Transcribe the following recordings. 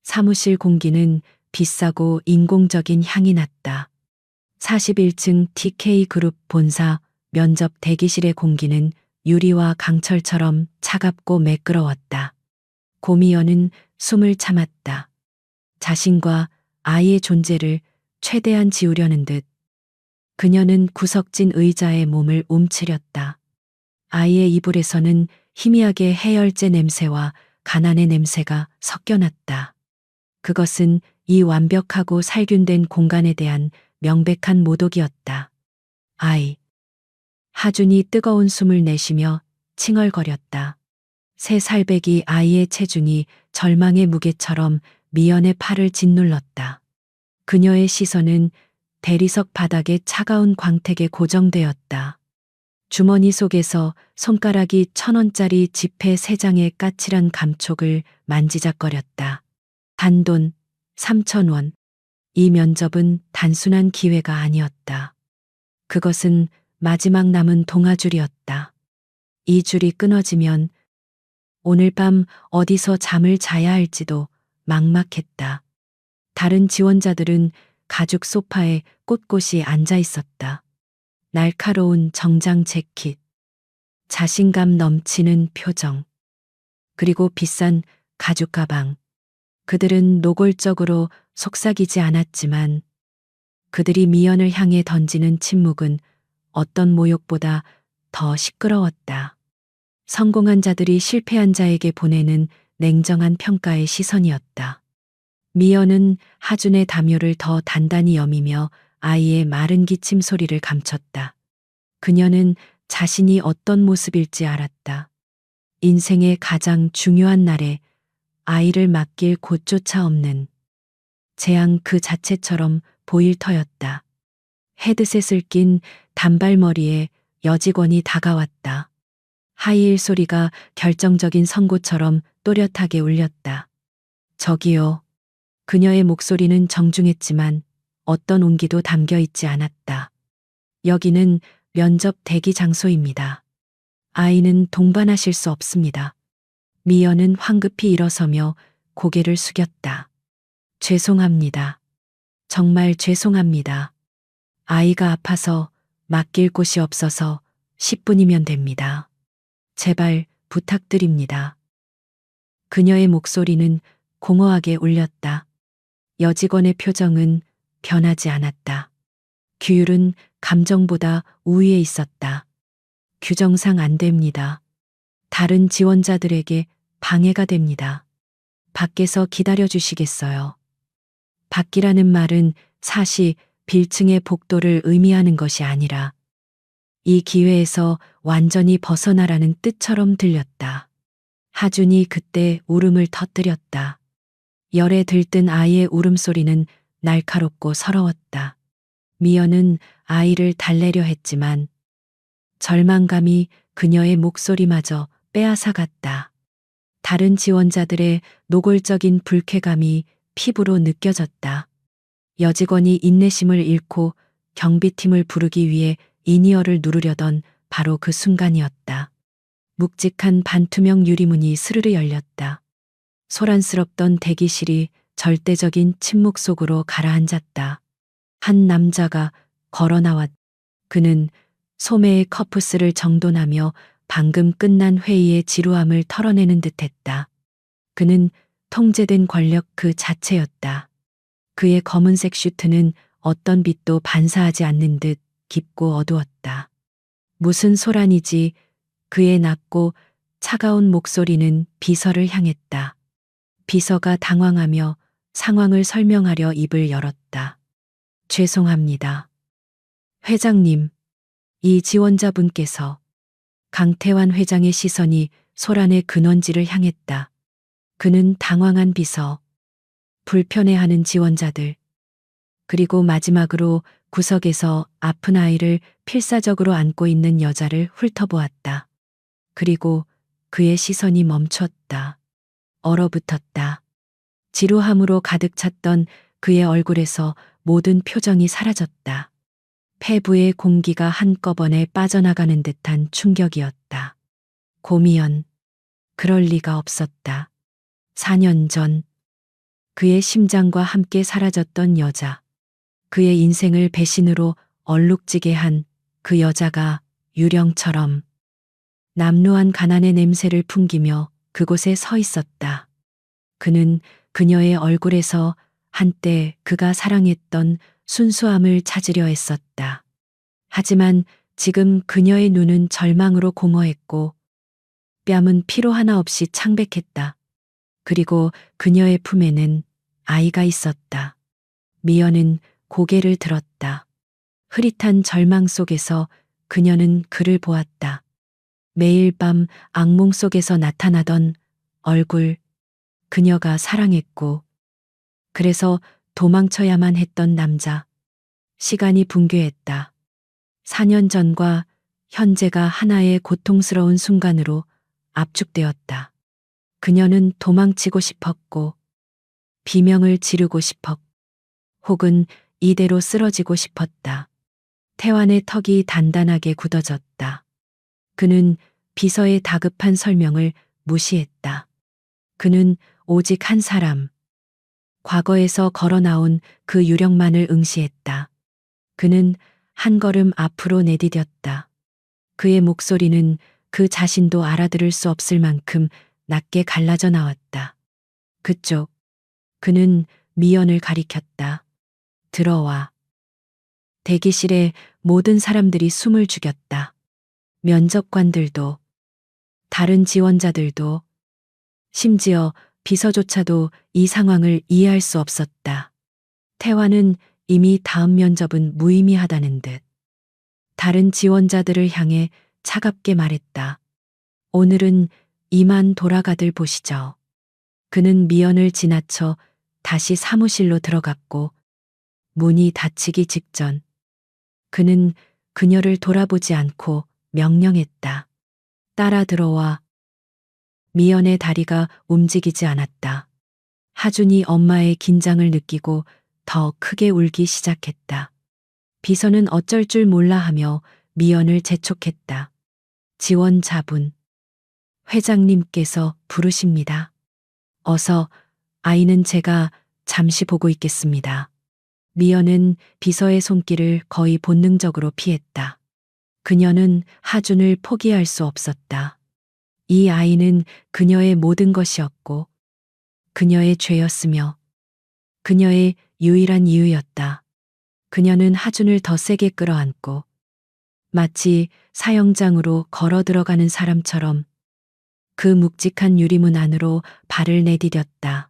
사무실 공기는 비싸고 인공적인 향이 났다. 41층 TK그룹 본사 면접 대기실의 공기는 유리와 강철처럼 차갑고 매끄러웠다. 고미연은 숨을 참았다. 자신과 아이의 존재를 최대한 지우려는 듯 그녀는 구석진 의자에 몸을 움츠렸다. 아이의 이불에서는 희미하게 해열제 냄새와 가난의 냄새가 섞여났다. 그것은 이 완벽하고 살균된 공간에 대한 명백한 모독이었다. 아이. 하준이 뜨거운 숨을 내쉬며 칭얼거렸다. 새 살배기 아이의 체중이 절망의 무게처럼 미연의 팔을 짓눌렀다. 그녀의 시선은 대리석 바닥의 차가운 광택에 고정되었다. 주머니 속에서 손가락이 1,000원짜리 지폐 3장의 까칠한 감촉을 만지작거렸다. 단돈 3,000원. 이 면접은 단순한 기회가 아니었다. 그것은 마지막 남은 동아줄이었다. 이 줄이 끊어지면 오늘 밤 어디서 잠을 자야 할지도 막막했다. 다른 지원자들은 가죽 소파에 꼿꼿이 앉아 있었다. 날카로운 정장 재킷, 자신감 넘치는 표정, 그리고 비싼 가죽 가방. 그들은 노골적으로 속삭이지 않았지만 그들이 미연을 향해 던지는 침묵은 어떤 모욕보다 더 시끄러웠다. 성공한 자들이 실패한 자에게 보내는 냉정한 평가의 시선이었다. 미연은 하준의 담요를 더 단단히 여미며 아이의 마른 기침 소리를 감췄다. 그녀는 자신이 어떤 모습일지 알았다. 인생의 가장 중요한 날에 아이를 맡길 곳조차 없는 재앙 그 자체처럼 보일 터였다. 헤드셋을 낀 단발머리에 여직원이 다가왔다. 하이힐 소리가 결정적인 선고처럼 또렷하게 울렸다. 저기요. 그녀의 목소리는 정중했지만 어떤 온기도 담겨 있지 않았다. 여기는 면접 대기 장소입니다. 아이는 동반하실 수 없습니다. 미연은 황급히 일어서며 고개를 숙였다. 죄송합니다. 정말 죄송합니다. 아이가 아파서 맡길 곳이 없어서 10분이면 됩니다. 제발 부탁드립니다. 그녀의 목소리는 공허하게 울렸다. 여직원의 표정은 변하지 않았다. 규율은 감정보다 우위에 있었다. 규정상 안 됩니다. 다른 지원자들에게 방해가 됩니다. 밖에서 기다려 주시겠어요? 밖이라는 말은 사시 빌층의 복도를 의미하는 것이 아니라 이 기회에서 완전히 벗어나라는 뜻처럼 들렸다. 하준이 그때 울음을 터뜨렸다. 열에 들뜬 아이의 울음소리는 날카롭고 서러웠다. 미연은 아이를 달래려 했지만 절망감이 그녀의 목소리마저 빼앗아갔다. 다른 지원자들의 노골적인 불쾌감이 피부로 느껴졌다. 여직원이 인내심을 잃고 경비팀을 부르기 위해 이니어를 누르려던 바로 그 순간이었다. 묵직한 반투명 유리문이 스르르 열렸다. 소란스럽던 대기실이 절대적인 침묵 속으로 가라앉았다. 한 남자가 걸어 나왔. 그는 소매의 커프스를 정돈하며 방금 끝난 회의의 지루함을 털어내는 듯했다. 그는 통제된 권력 그 자체였다. 그의 검은색 슈트는 어떤 빛도 반사하지 않는 듯 깊고 어두웠다. 무슨 소란이지. 그의 낮고 차가운 목소리는 비서를 향했다. 비서가 당황하며 상황을 설명하려 입을 열었다. 죄송합니다. 회장님, 이 지원자분께서. 강태환 회장의 시선이 소란의 근원지를 향했다. 그는 당황한 비서, 불편해하는 지원자들, 그리고 마지막으로 구석에서 아픈 아이를 필사적으로 안고 있는 여자를 훑어보았다. 그리고 그의 시선이 멈췄다. 얼어붙었다. 지루함으로 가득 찼던 그의 얼굴에서 모든 표정이 사라졌다. 폐부의 공기가 한꺼번에 빠져나가는 듯한 충격이었다. 고미연, 그럴 리가 없었다. 4년 전 그의 심장과 함께 사라졌던 여자. 그의 인생을 배신으로 얼룩지게 한 그 여자가 유령처럼 남루한 가난의 냄새를 풍기며 그곳에 서 있었다. 그는 그녀의 얼굴에서 한때 그가 사랑했던 순수함을 찾으려 했었다. 하지만 지금 그녀의 눈은 절망으로 공허했고 뺨은 피로 하나 없이 창백했다. 그리고 그녀의 품에는 아이가 있었다. 미연은 고개를 들었다. 흐릿한 절망 속에서 그녀는 그를 보았다. 매일 밤 악몽 속에서 나타나던 얼굴, 그녀가 사랑했고, 그래서 도망쳐야만 했던 남자. 시간이 붕괴했다. 4년 전과 현재가 하나의 고통스러운 순간으로 압축되었다. 그녀는 도망치고 싶었고, 비명을 지르고 싶었고, 혹은 이대로 쓰러지고 싶었다. 태완의 턱이 단단하게 굳어졌다. 그는 비서의 다급한 설명을 무시했다. 그는 오직 한 사람, 과거에서 걸어 나온 그 유령만을 응시했다. 그는 한 걸음 앞으로 내디뎠다. 그의 목소리는 그 자신도 알아들을 수 없을 만큼 낮게 갈라져 나왔다. 그쪽. 그는 미연을 가리켰다. 들어와. 대기실에 모든 사람들이 숨을 죽였다. 면접관들도, 다른 지원자들도, 심지어 비서조차도 이 상황을 이해할 수 없었다. 태화는 이미 다음 면접은 무의미하다는 듯 다른 지원자들을 향해 차갑게 말했다. 오늘은 이만 돌아가들 보시죠. 그는 미연을 지나쳐 다시 사무실로 들어갔고 문이 닫히기 직전 그는 그녀를 돌아보지 않고 명령했다. 따라 들어와. 미연의 다리가 움직이지 않았다. 하준이 엄마의 긴장을 느끼고 더 크게 울기 시작했다. 비서는 어쩔 줄 몰라 하며 미연을 재촉했다. 지원자분. 회장님께서 부르십니다. 어서, 아이는 제가 잠시 보고 있겠습니다. 미연은 비서의 손길을 거의 본능적으로 피했다. 그녀는 하준을 포기할 수 없었다. 이 아이는 그녀의 모든 것이었고, 그녀의 죄였으며, 그녀의 유일한 이유였다. 그녀는 하준을 더 세게 끌어안고, 마치 사형장으로 걸어 들어가는 사람처럼 그 묵직한 유리문 안으로 발을 내디뎠다.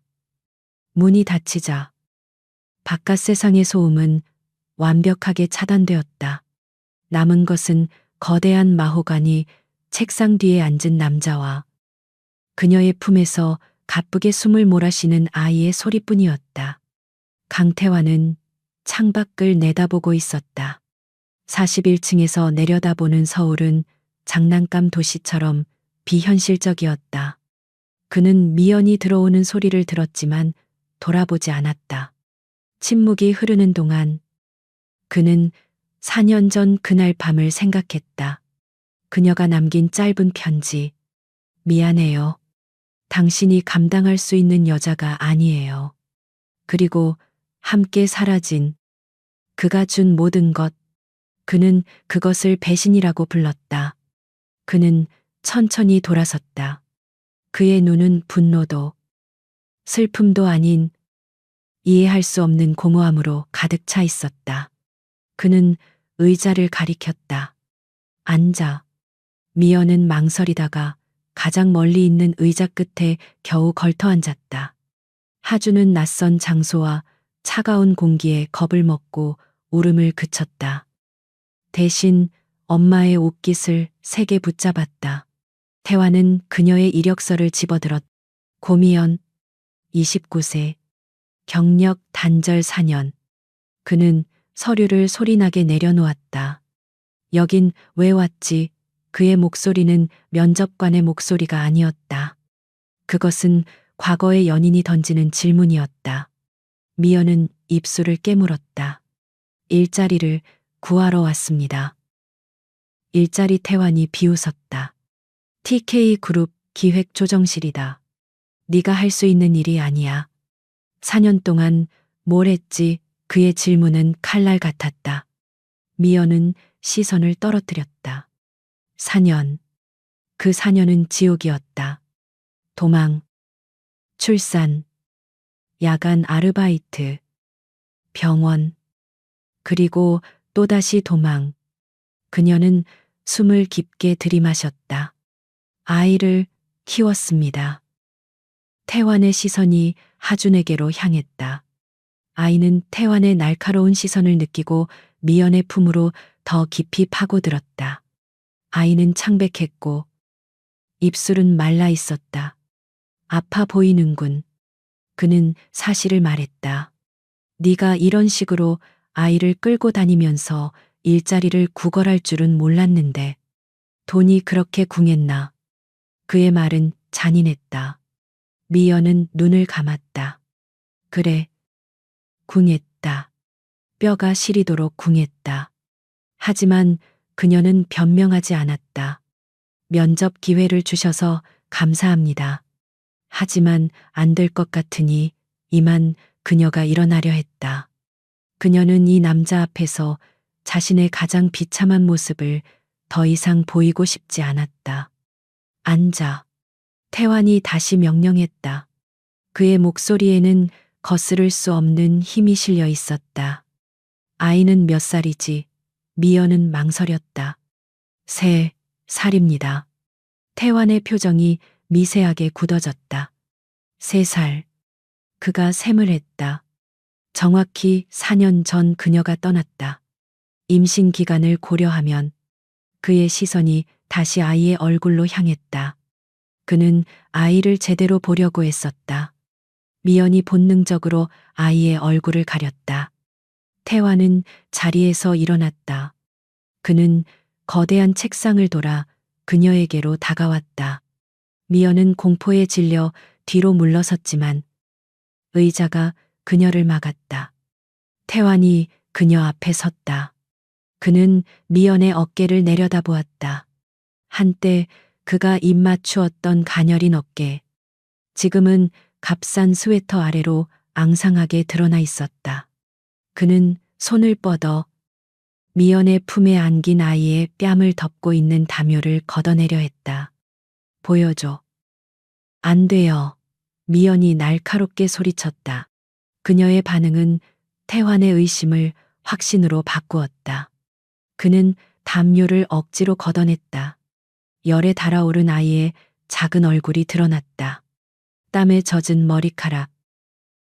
문이 닫히자 바깥 세상의 소음은 완벽하게 차단되었다. 남은 것은 거대한 마호가니 책상 뒤에 앉은 남자와 그녀의 품에서 가쁘게 숨을 몰아쉬는 아이의 소리뿐이었다. 강태환은 창밖을 내다보고 있었다. 41층에서 내려다보는 서울은 장난감 도시처럼 비현실적이었다. 그는 미연이 들어오는 소리를 들었지만 돌아보지 않았다. 침묵이 흐르는 동안 그는 4년 전 그날 밤을 생각했다. 그녀가 남긴 짧은 편지. 미안해요. 당신이 감당할 수 있는 여자가 아니에요. 그리고 함께 사라진 그가 준 모든 것. 그는 그것을 배신이라고 불렀다. 그는 천천히 돌아섰다. 그의 눈은 분노도 슬픔도 아닌 이해할 수 없는 공허함으로 가득 차 있었다. 그는 의자를 가리켰다. 앉아. 미연은 망설이다가 가장 멀리 있는 의자 끝에 겨우 걸터 앉았다. 하주는 낯선 장소와 차가운 공기에 겁을 먹고 울음을 그쳤다. 대신 엄마의 옷깃을 세게 붙잡았다. 태화는 그녀의 이력서를 집어들었. 고미연, 29세, 경력 단절 4년. 그는 서류를 소리나게 내려놓았다. 여긴 왜 왔지? 그의 목소리는 면접관의 목소리가 아니었다. 그것은 과거의 연인이 던지는 질문이었다. 미연은 입술을 깨물었다. 일자리를 구하러 왔습니다. 일자리. 태환이 비웃었다. TK그룹 기획조정실이다. 네가 할 수 있는 일이 아니야. 4년 동안 뭘 했지? 그의 질문은 칼날 같았다. 미연은 시선을 떨어뜨렸다. 4년. 그 4년은 지옥이었다. 도망, 출산, 야간 아르바이트, 병원, 그리고 또다시 도망. 그녀는 숨을 깊게 들이마셨다. 아이를 키웠습니다. 태환의 시선이 하준에게로 향했다. 아이는 태환의 날카로운 시선을 느끼고 미연의 품으로 더 깊이 파고들었다. 아이는 창백했고 입술은 말라 있었다. 아파 보이는군. 그는 사실을 말했다. 네가 이런 식으로 아이를 끌고 다니면서 일자리를 구걸할 줄은 몰랐는데 돈이 그렇게 궁했나. 그의 말은 잔인했다. 미연은 눈을 감았다. 그래, 궁했다. 뼈가 시리도록 궁했다. 하지만 그녀는 변명하지 않았다. 면접 기회를 주셔서 감사합니다. 하지만 안 될 것 같으니 이만 그녀가 일어나려 했다. 그녀는 이 남자 앞에서 자신의 가장 비참한 모습을 더 이상 보이고 싶지 않았다. 앉아. 태환이 다시 명령했다. 그의 목소리에는 거스를 수 없는 힘이 실려 있었다. 아이는 몇 살이지? 미연은 망설였다. 3살입니다. 태환의 표정이 미세하게 굳어졌다. 3살. 그가 셈을 했다. 정확히 4년 전 그녀가 떠났다. 임신 기간을 고려하면 그의 시선이 다시 아이의 얼굴로 향했다. 그는 아이를 제대로 보려고 했었다. 미연이 본능적으로 아이의 얼굴을 가렸다. 태환은 자리에서 일어났다. 그는 거대한 책상을 돌아 그녀에게로 다가왔다. 미연은 공포에 질려 뒤로 물러섰지만 의자가 그녀를 막았다. 태환이 그녀 앞에 섰다. 그는 미연의 어깨를 내려다보았다. 한때 그가 입맞추었던 가녀린 어깨. 지금은 값싼 스웨터 아래로 앙상하게 드러나 있었다. 그는 손을 뻗어 미연의 품에 안긴 아이의 뺨을 덮고 있는 담요를 걷어내려 했다. 보여줘. 안 돼요. 미연이 날카롭게 소리쳤다. 그녀의 반응은 태환의 의심을 확신으로 바꾸었다. 그는 담요를 억지로 걷어냈다. 열에 달아오른 아이의 작은 얼굴이 드러났다. 땀에 젖은 머리카락,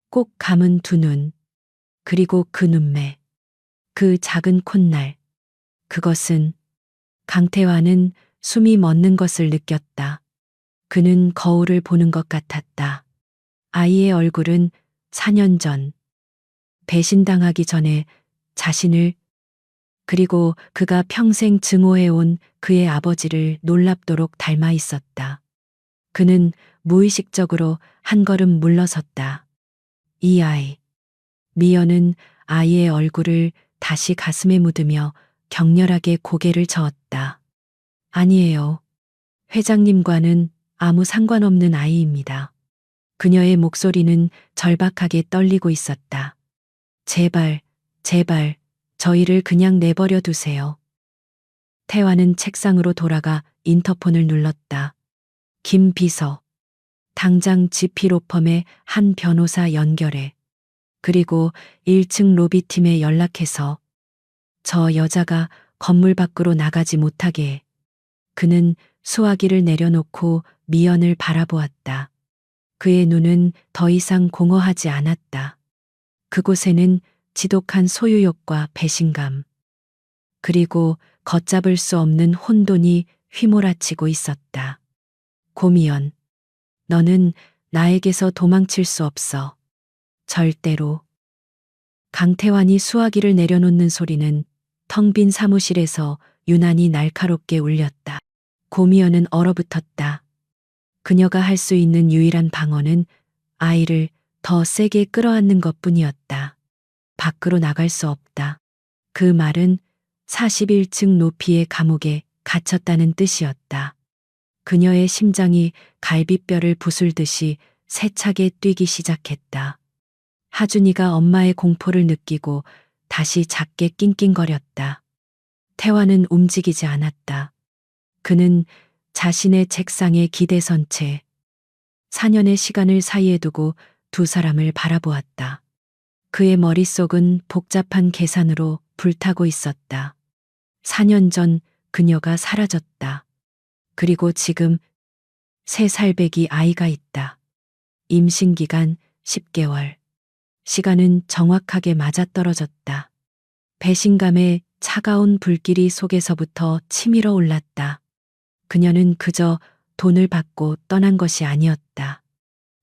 꼭 감은 두 눈, 그리고 그 눈매, 그 작은 콧날. 그것은 강태환은 숨이 멎는 것을 느꼈다. 그는 거울을 보는 것 같았다. 아이의 얼굴은 4년 전, 배신당하기 전에 자신을 그리고 그가 평생 증오해온 그의 아버지를 놀랍도록 닮아 있었다. 그는 무의식적으로 한 걸음 물러섰다. 이 아이. 미연은 아이의 얼굴을 다시 가슴에 묻으며 격렬하게 고개를 저었다. 아니에요. 회장님과는 아무 상관없는 아이입니다. 그녀의 목소리는 절박하게 떨리고 있었다. 제발, 제발, 저희를 그냥 내버려 두세요. 태환은 책상으로 돌아가 인터폰을 눌렀다. 김 비서. 당장 지피로펌의 한 변호사 연결해. 그리고 1층 로비팀에 연락해서 저 여자가 건물 밖으로 나가지 못하게 해. 그는 수화기를 내려놓고 미연을 바라보았다. 그의 눈은 더 이상 공허하지 않았다. 그곳에는 지독한 소유욕과 배신감, 그리고 걷잡을 수 없는 혼돈이 휘몰아치고 있었다. 고미연, 너는 나에게서 도망칠 수 없어. 절대로. 강태환이 수화기를 내려놓는 소리는 텅 빈 사무실에서 유난히 날카롭게 울렸다. 고미연은 얼어붙었다. 그녀가 할 수 있는 유일한 방어는 아이를 더 세게 끌어안는 것뿐이었다. 밖으로 나갈 수 없다. 그 말은 41층 높이의 감옥에 갇혔다는 뜻이었다. 그녀의 심장이 갈비뼈를 부술듯이 세차게 뛰기 시작했다. 하준이가 엄마의 공포를 느끼고 다시 작게 낑낑거렸다. 태화는 움직이지 않았다. 그는 자신의 책상에 기대선 채 4년의 시간을 사이에 두고 두 사람을 바라보았다. 그의 머릿속은 복잡한 계산으로 불타고 있었다. 4년 전 그녀가 사라졌다. 그리고 지금 3살배기 아이가 있다. 임신 기간 10개월. 시간은 정확하게 맞아떨어졌다. 배신감에 차가운 불길이 속에서부터 치밀어 올랐다. 그녀는 그저 돈을 받고 떠난 것이 아니었다.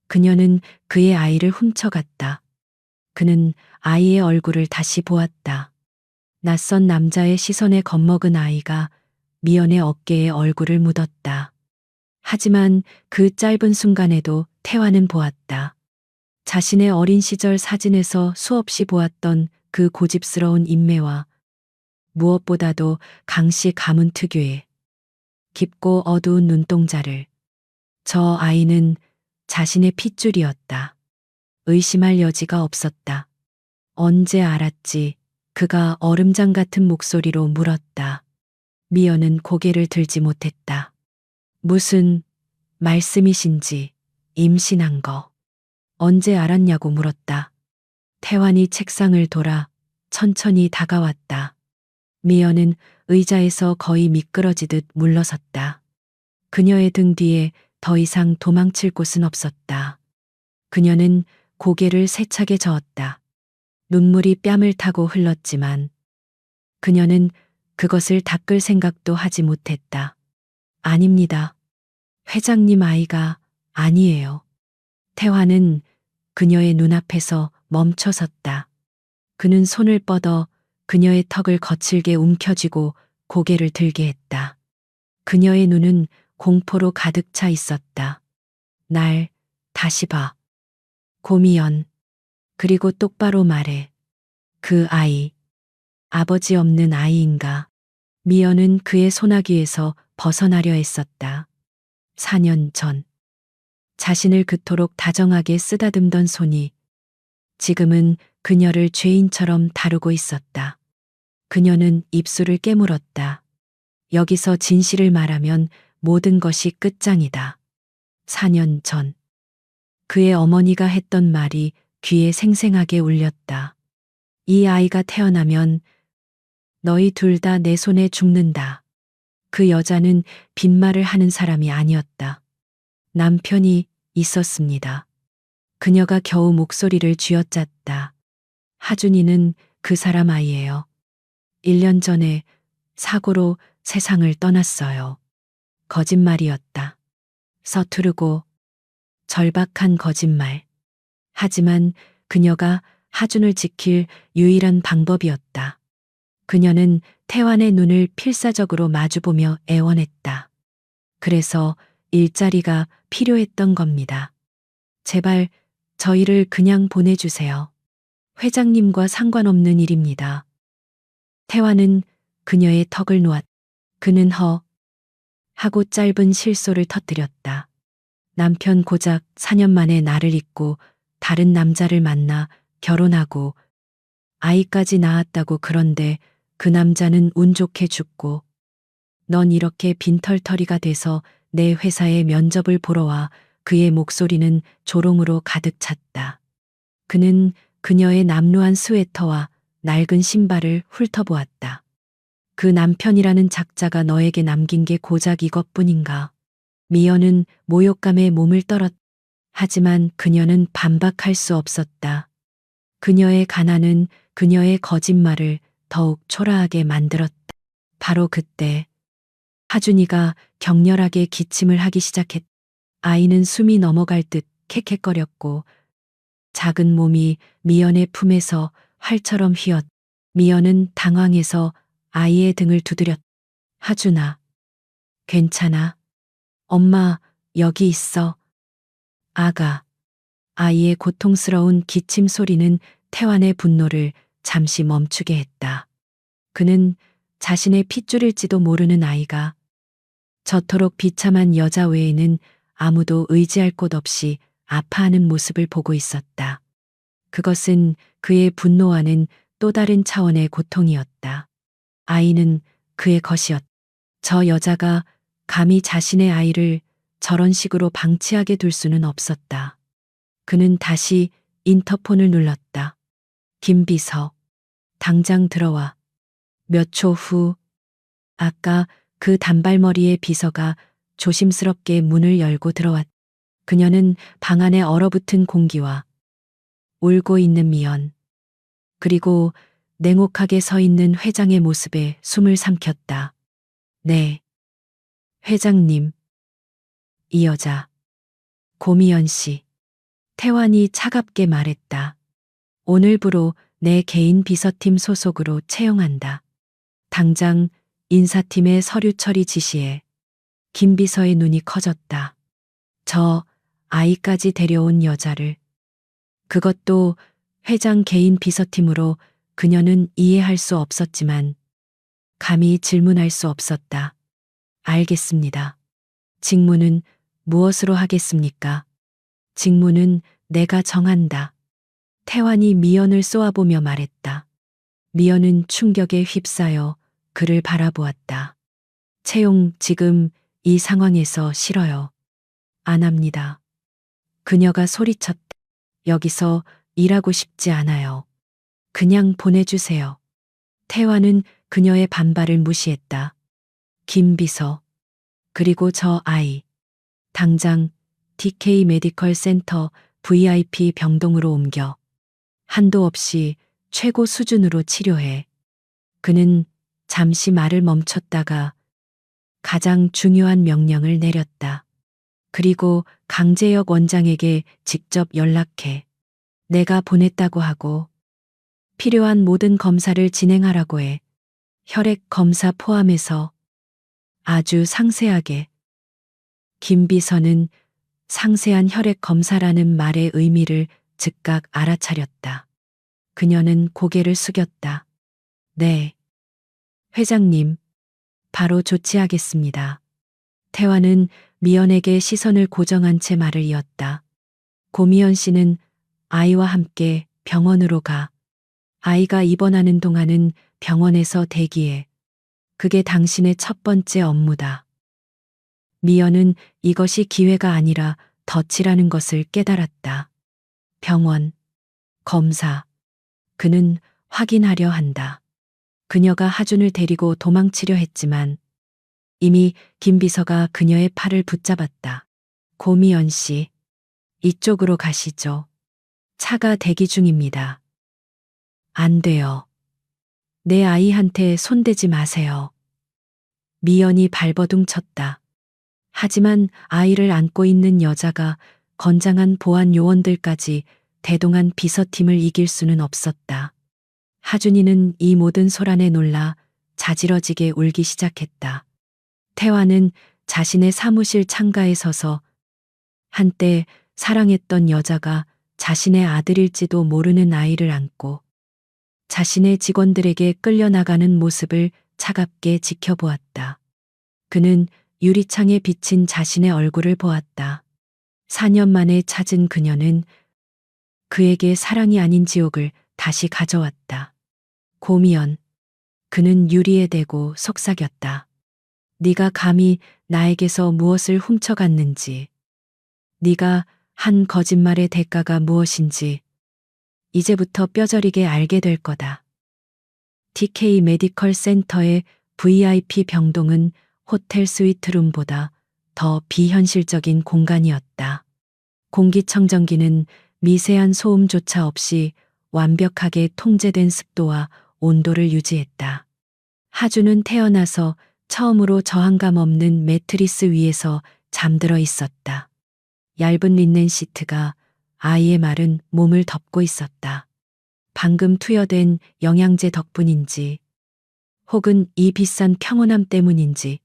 그녀는 그의 아이를 훔쳐갔다. 그는 아이의 얼굴을 다시 보았다. 낯선 남자의 시선에 겁먹은 아이가 미연의 어깨에 얼굴을 묻었다. 하지만 그 짧은 순간에도 태화는 보았다. 자신의 어린 시절 사진에서 수없이 보았던 그 고집스러운 인매와 무엇보다도 강씨 가문 특유의 깊고 어두운 눈동자를. 저 아이는 자신의 핏줄이었다. 의심할 여지가 없었다. 언제 알았지? 그가 얼음장 같은 목소리로 물었다. 미연은 고개를 들지 못했다. 무슨 말씀이신지. 임신한 거 언제 알았냐고 물었다. 태환이 책상을 돌아 천천히 다가왔다. 미연은 의자에서 거의 미끄러지듯 물러섰다. 그녀의 등 뒤에 더 이상 도망칠 곳은 없었다. 그녀는 고개를 세차게 저었다. 눈물이 뺨을 타고 흘렀지만 그녀는 그것을 닦을 생각도 하지 못했다. 아닙니다. 회장님 아이가 아니에요. 태화는 그녀의 눈앞에서 멈춰섰다. 그는 손을 뻗어 그녀의 턱을 거칠게 움켜쥐고 고개를 들게 했다. 그녀의 눈은 공포로 가득 차 있었다. 날 다시 봐. 고미연. 그리고 똑바로 말해. 그 아이. 아버지 없는 아이인가. 미연은 그의 소나기에서 벗어나려 했었다. 4년 전. 자신을 그토록 다정하게 쓰다듬던 손이 지금은 그녀를 죄인처럼 다루고 있었다. 그녀는 입술을 깨물었다. 여기서 진실을 말하면 모든 것이 끝장이다. 4년 전. 그의 어머니가 했던 말이 귀에 생생하게 울렸다. 이 아이가 태어나면 너희 둘 다 내 손에 죽는다. 그 여자는 빈말을 하는 사람이 아니었다. 남편이 있었습니다. 그녀가 겨우 목소리를 쥐어짰다. 하준이는 그 사람 아이예요. 1년 전에 사고로 세상을 떠났어요. 거짓말이었다. 서투르고 절박한 거짓말. 하지만 그녀가 하준을 지킬 유일한 방법이었다. 그녀는 태환의 눈을 필사적으로 마주보며 애원했다. 그래서 일자리가 필요했던 겁니다. 제발 저희를 그냥 보내주세요. 회장님과 상관없는 일입니다. 태환은 그녀의 턱을 놓았다. 그는 하고 짧은 실소를 터뜨렸다. 남편 고작 4년 만에 나를 잊고 다른 남자를 만나 결혼하고 아이까지 낳았다고. 그런데 그 남자는 운 좋게 죽고 넌 이렇게 빈털터리가 돼서 내 회사에 면접을 보러 와. 그의 목소리는 조롱으로 가득 찼다. 그는 그녀의 남루한 스웨터와 낡은 신발을 훑어보았다. 그 남편이라는 작자가 너에게 남긴 게 고작 이것뿐인가. 미연은 모욕감에 몸을 떨었다. 하지만 그녀는 반박할 수 없었다. 그녀의 가난은 그녀의 거짓말을 더욱 초라하게 만들었다. 바로 그때 하준이가 격렬하게 기침을 하기 시작했다. 아이는 숨이 넘어갈 듯 캑캑거렸고 작은 몸이 미연의 품에서 활처럼 휘었다. 미연은 당황해서 아이의 등을 두드렸다. 하준아, 괜찮아? 엄마, 여기 있어. 아가. 아이의 고통스러운 기침 소리는 태환의 분노를 잠시 멈추게 했다. 그는 자신의 핏줄일지도 모르는 아이가 저토록 비참한 여자 외에는 아무도 의지할 곳 없이 아파하는 모습을 보고 있었다. 그것은 그의 분노와는 또 다른 차원의 고통이었다. 아이는 그의 것이었다. 저 여자가 감히 자신의 아이를 저런 식으로 방치하게 둘 수는 없었다. 그는 다시 인터폰을 눌렀다. 김비서, 당장 들어와. 몇 초 후, 아까 그 단발머리의 비서가 조심스럽게 문을 열고 들어왔다. 그녀는 방 안에 얼어붙은 공기와 울고 있는 미연, 그리고 냉혹하게 서 있는 회장의 모습에 숨을 삼켰다. 네, 회장님. 이 여자, 고미연 씨. 태환이 차갑게 말했다. 오늘부로 내 개인 비서팀 소속으로 채용한다. 당장 인사팀의 서류 처리 지시에. 김 비서의 눈이 커졌다. 저 아이까지 데려온 여자를. 그것도 회장 개인 비서팀으로. 그녀는 이해할 수 없었지만 감히 질문할 수 없었다. 알겠습니다. 직무는 무엇으로 하겠습니까? 직무는 내가 정한다. 태환이 미연을 쏘아보며 말했다. 미연은 충격에 휩싸여 그를 바라보았다. 채용 지금 이 상황에서 싫어요. 안 합니다. 그녀가 소리쳤다. 여기서 일하고 싶지 않아요. 그냥 보내주세요. 태환은 그녀의 반발을 무시했다. 김 비서, 그리고 저 아이. 당장 DK 메디컬 센터 VIP 병동으로 옮겨. 한도 없이 최고 수준으로 치료해. 그는 잠시 말을 멈췄다가 가장 중요한 명령을 내렸다. 그리고 강재혁 원장에게 직접 연락해. 내가 보냈다고 하고 필요한 모든 검사를 진행하라고 해. 혈액 검사 포함해서 아주 상세하게. 김 비서는 상세한 혈액 검사라는 말의 의미를 즉각 알아차렸다. 그녀는 고개를 숙였다. 네. 회장님, 바로 조치하겠습니다. 태환은 미연에게 시선을 고정한 채 말을 이었다. 고미연 씨는 아이와 함께 병원으로 가. 아이가 입원하는 동안은 병원에서 대기해. 그게 당신의 첫 번째 업무다. 미연은 이것이 기회가 아니라 덫이라는 것을 깨달았다. 병원, 검사. 그는 확인하려 한다. 그녀가 하준을 데리고 도망치려 했지만 이미 김 비서가 그녀의 팔을 붙잡았다. 고미연 씨, 이쪽으로 가시죠. 차가 대기 중입니다. 안 돼요. 내 아이한테 손대지 마세요. 미연이 발버둥 쳤다. 하지만 아이를 안고 있는 여자가 건장한 보안 요원들까지 대동한 비서팀을 이길 수는 없었다. 하준이는 이 모든 소란에 놀라 자지러지게 울기 시작했다. 태환은 자신의 사무실 창가에 서서 한때 사랑했던 여자가 자신의 아들일지도 모르는 아이를 안고 자신의 직원들에게 끌려나가는 모습을 차갑게 지켜보았다. 그는 유리창에 비친 자신의 얼굴을 보았다. 4년 만에 찾은 그녀는 그에게 사랑이 아닌 지옥을 다시 가져왔다. 고미연, 그는 유리에 대고 속삭였다. 네가 감히 나에게서 무엇을 훔쳐갔는지, 네가 한 거짓말의 대가가 무엇인지 이제부터 뼈저리게 알게 될 거다. DK 메디컬 센터의 VIP 병동은 호텔 스위트룸보다 더 비현실적인 공간이었다. 공기청정기는 미세한 소음조차 없이 완벽하게 통제된 습도와 온도를 유지했다. 하준은 태어나서 처음으로 저항감 없는 매트리스 위에서 잠들어 있었다. 얇은 린넨 시트가 아이의 마른 몸을 덮고 있었다. 방금 투여된 영양제 덕분인지 혹은 이 비싼 평온함 때문인지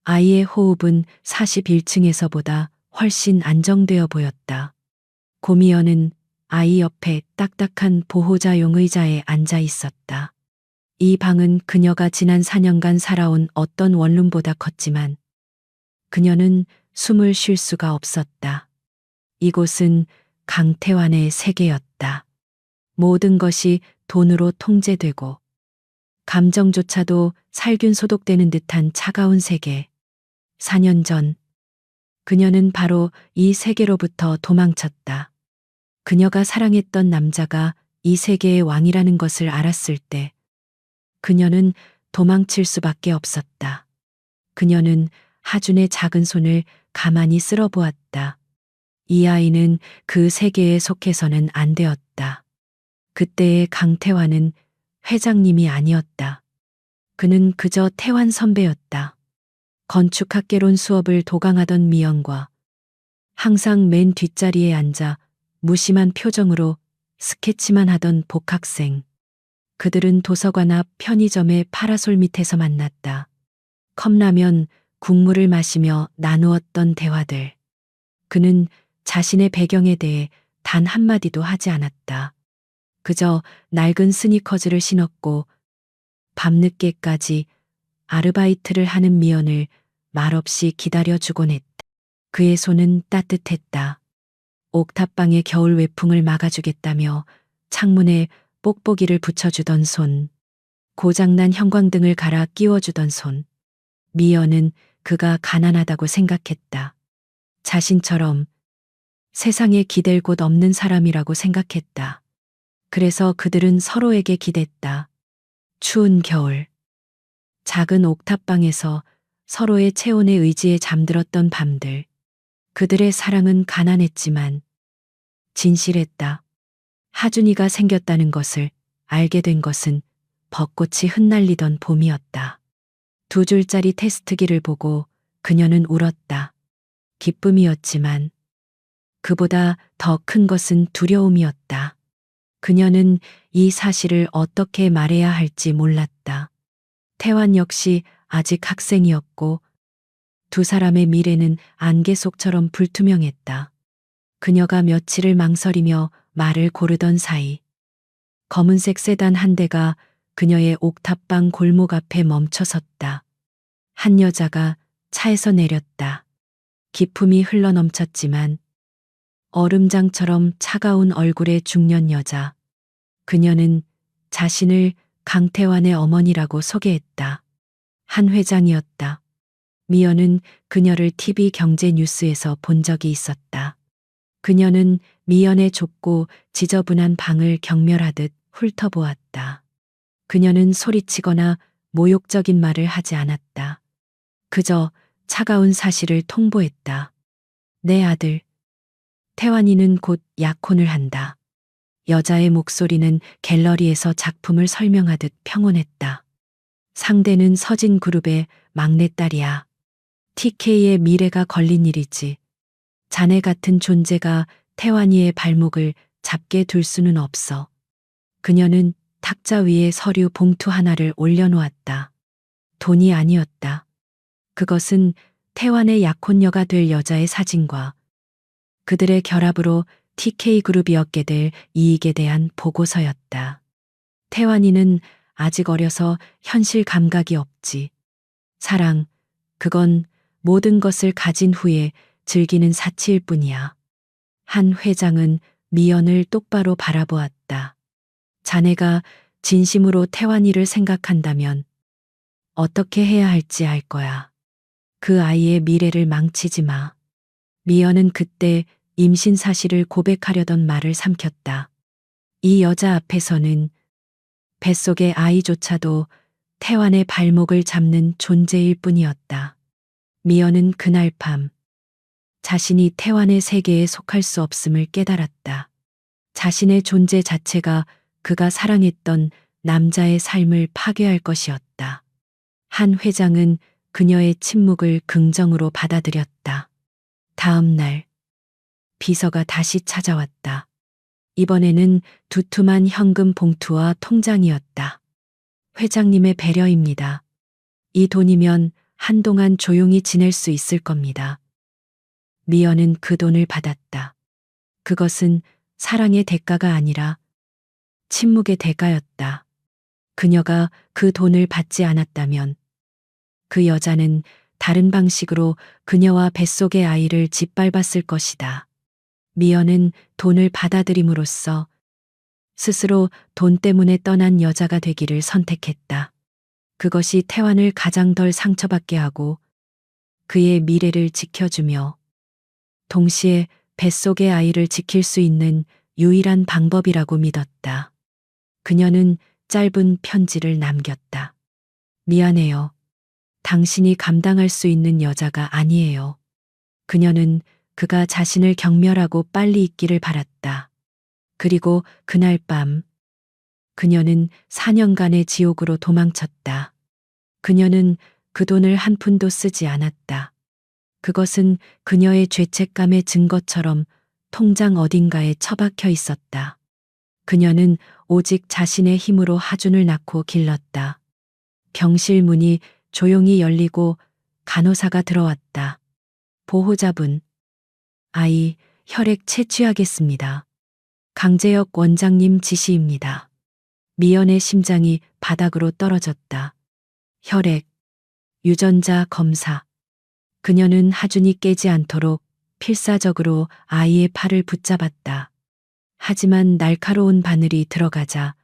아이의 호흡은 41층에서보다 훨씬 안정되어 보였다. 고미연은 아이 옆에 딱딱한 보호자용 의자에 앉아 있었다. 이 방은 그녀가 지난 4년간 살아온 어떤 원룸보다 컸지만 그녀는 숨을 쉴 수가 없었다. 이곳은 강태환의 세계였다. 모든 것이 돈으로 통제되고 감정조차도 살균 소독되는 듯한 차가운 세계. 4년 전 그녀는 바로 이 세계로부터 도망쳤다. 그녀가 사랑했던 남자가 이 세계의 왕이라는 것을 알았을 때 그녀는 도망칠 수밖에 없었다. 그녀는 하준의 작은 손을 가만히 쓸어보았다. 이 아이는 그 세계에 속해서는 안 되었다. 그때의 강태환은 회장님이 아니었다. 그는 그저 태환 선배였다. 건축학개론 수업을 도강하던 미연과 항상 맨 뒷자리에 앉아 무심한 표정으로 스케치만 하던 복학생. 그들은 도서관 앞 편의점의 파라솔 밑에서 만났다. 컵라면, 국물을 마시며 나누었던 대화들. 그는 자신의 배경에 대해 단 한마디도 하지 않았다. 그저 낡은 스니커즈를 신었고 밤늦게까지 아르바이트를 하는 미연을 말없이 기다려주곤 했다. 그의 손은 따뜻했다. 옥탑방의 겨울 외풍을 막아주겠다며 창문에 뽁뽁이를 붙여주던 손. 고장난 형광등을 갈아 끼워주던 손. 미연은 그가 가난하다고 생각했다. 자신처럼 세상에 기댈 곳 없는 사람이라고 생각했다. 그래서 그들은 서로에게 기댔다. 추운 겨울. 작은 옥탑방에서 서로의 체온에 의지해 잠들었던 밤들. 그들의 사랑은 가난했지만 진실했다. 하준이가 생겼다는 것을 알게 된 것은 벚꽃이 흩날리던 봄이었다. 2줄짜리 테스트기를 보고 그녀는 울었다. 기쁨이었지만 그보다 더 큰 것은 두려움이었다. 그녀는 이 사실을 어떻게 말해야 할지 몰랐다. 태환 역시 아직 학생이었고 두 사람의 미래는 안개 속처럼 불투명했다. 그녀가 며칠을 망설이며 말을 고르던 사이 검은색 세단 한 대가 그녀의 옥탑방 골목 앞에 멈춰섰다. 한 여자가 차에서 내렸다. 기품이 흘러넘쳤지만 얼음장처럼 차가운 얼굴의 중년 여자. 그녀는 자신을 강태환의 어머니라고 소개했다. 한 회장이었다. 미연은 그녀를 TV 경제 뉴스에서 본 적이 있었다. 그녀는 미연의 좁고 지저분한 방을 경멸하듯 훑어보았다. 그녀는 소리치거나 모욕적인 말을 하지 않았다. 그저 차가운 사실을 통보했다. 내 아들, 태환이는 곧 약혼을 한다. 여자의 목소리는 갤러리에서 작품을 설명하듯 평온했다. 상대는 서진그룹의 막내딸이야. TK의 미래가 걸린 일이지. 자네 같은 존재가 태환이의 발목을 잡게 둘 수는 없어. 그녀는 탁자 위에 서류 봉투 하나를 올려놓았다. 돈이 아니었다. 그것은 태환의 약혼녀가 될 여자의 사진과 그들의 결합으로 TK그룹이 얻게 될 이익에 대한 보고서였다. 태환이는 아직 어려서 현실 감각이 없지. 사랑, 그건 모든 것을 가진 후에 즐기는 사치일 뿐이야. 한 회장은 미연을 똑바로 바라보았다. 자네가 진심으로 태환이를 생각한다면 어떻게 해야 할지 알 거야. 그 아이의 미래를 망치지 마. 미연은 그때 임신 사실을 고백하려던 말을 삼켰다. 이 여자 앞에서는 뱃속의 아이조차도 태환의 발목을 잡는 존재일 뿐이었다. 미연은 그날 밤 자신이 태환의 세계에 속할 수 없음을 깨달았다. 자신의 존재 자체가 그가 사랑했던 남자의 삶을 파괴할 것이었다. 한 회장은 그녀의 침묵을 긍정으로 받아들였다. 다음 날 비서가 다시 찾아왔다. 이번에는 두툼한 현금 봉투와 통장이었다. 회장님의 배려입니다. 이 돈이면 한동안 조용히 지낼 수 있을 겁니다. 미연은 그 돈을 받았다. 그것은 사랑의 대가가 아니라 침묵의 대가였다. 그녀가 그 돈을 받지 않았다면 그 여자는 다른 방식으로 그녀와 뱃속의 아이를 짓밟았을 것이다. 미연은 돈을 받아들임으로써 스스로 돈 때문에 떠난 여자가 되기를 선택했다. 그것이 태환을 가장 덜 상처받게 하고 그의 미래를 지켜주며 동시에 뱃속의 아이를 지킬 수 있는 유일한 방법이라고 믿었다. 그녀는 짧은 편지를 남겼다. 미안해요. 당신이 감당할 수 있는 여자가 아니에요. 그녀는 그가 자신을 경멸하고 빨리 잊기를 바랐다. 그리고 그날 밤 그녀는 4년간의 지옥으로 도망쳤다. 그녀는 그 돈을 한 푼도 쓰지 않았다. 그것은 그녀의 죄책감의 증거처럼 통장 어딘가에 처박혀 있었다. 그녀는 오직 자신의 힘으로 하준을 낳고 길렀다. 병실 문이 조용히 열리고 간호사가 들어왔다. 보호자분, 아이 혈액 채취하겠습니다. 강재혁 원장님 지시입니다. 미연의 심장이 바닥으로 떨어졌다. 혈액, 유전자 검사. 그녀는 하준이 깨지 않도록 필사적으로 아이의 팔을 붙잡았다. 하지만 날카로운 바늘이 들어가자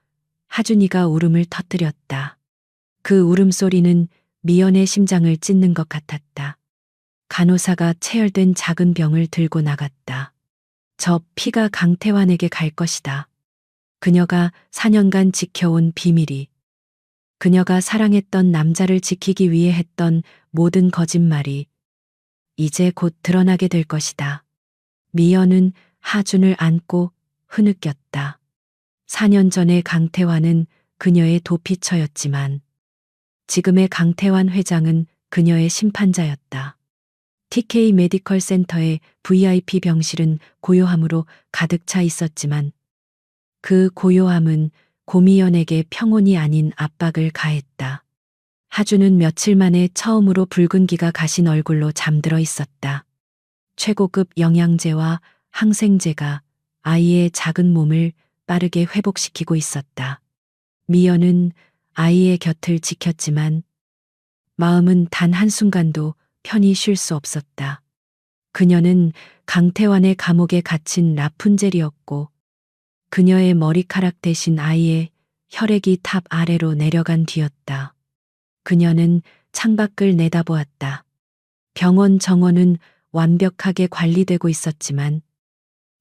하준이가 울음을 터뜨렸다. 그 울음소리는 미연의 심장을 찢는 것 같았다. 간호사가 체열된 작은 병을 들고 나갔다. 저 피가 강태환에게 갈 것이다. 그녀가 4년간 지켜온 비밀이, 그녀가 사랑했던 남자를 지키기 위해 했던 모든 거짓말이 이제 곧 드러나게 될 것이다. 미연은 하준을 안고 흐느꼈다. 4년 전의 강태환은 그녀의 도피처였지만 지금의 강태환 회장은 그녀의 심판자였다. TK 메디컬 센터의 VIP 병실은 고요함으로 가득 차 있었지만 그 고요함은 고미연에게 평온이 아닌 압박을 가했다. 하준은 며칠 만에 처음으로 붉은기가 가신 얼굴로 잠들어 있었다. 최고급 영양제와 항생제가 아이의 작은 몸을 빠르게 회복시키고 있었다. 미연은 아이의 곁을 지켰지만 마음은 단 한순간도 편히 쉴 수 없었다. 그녀는 강태환의 감옥에 갇힌 라푼젤이었고 그녀의 머리카락 대신 아이의 혈액이 탑 아래로 내려간 뒤였다. 그녀는 창밖을 내다보았다. 병원 정원은 완벽하게 관리되고 있었지만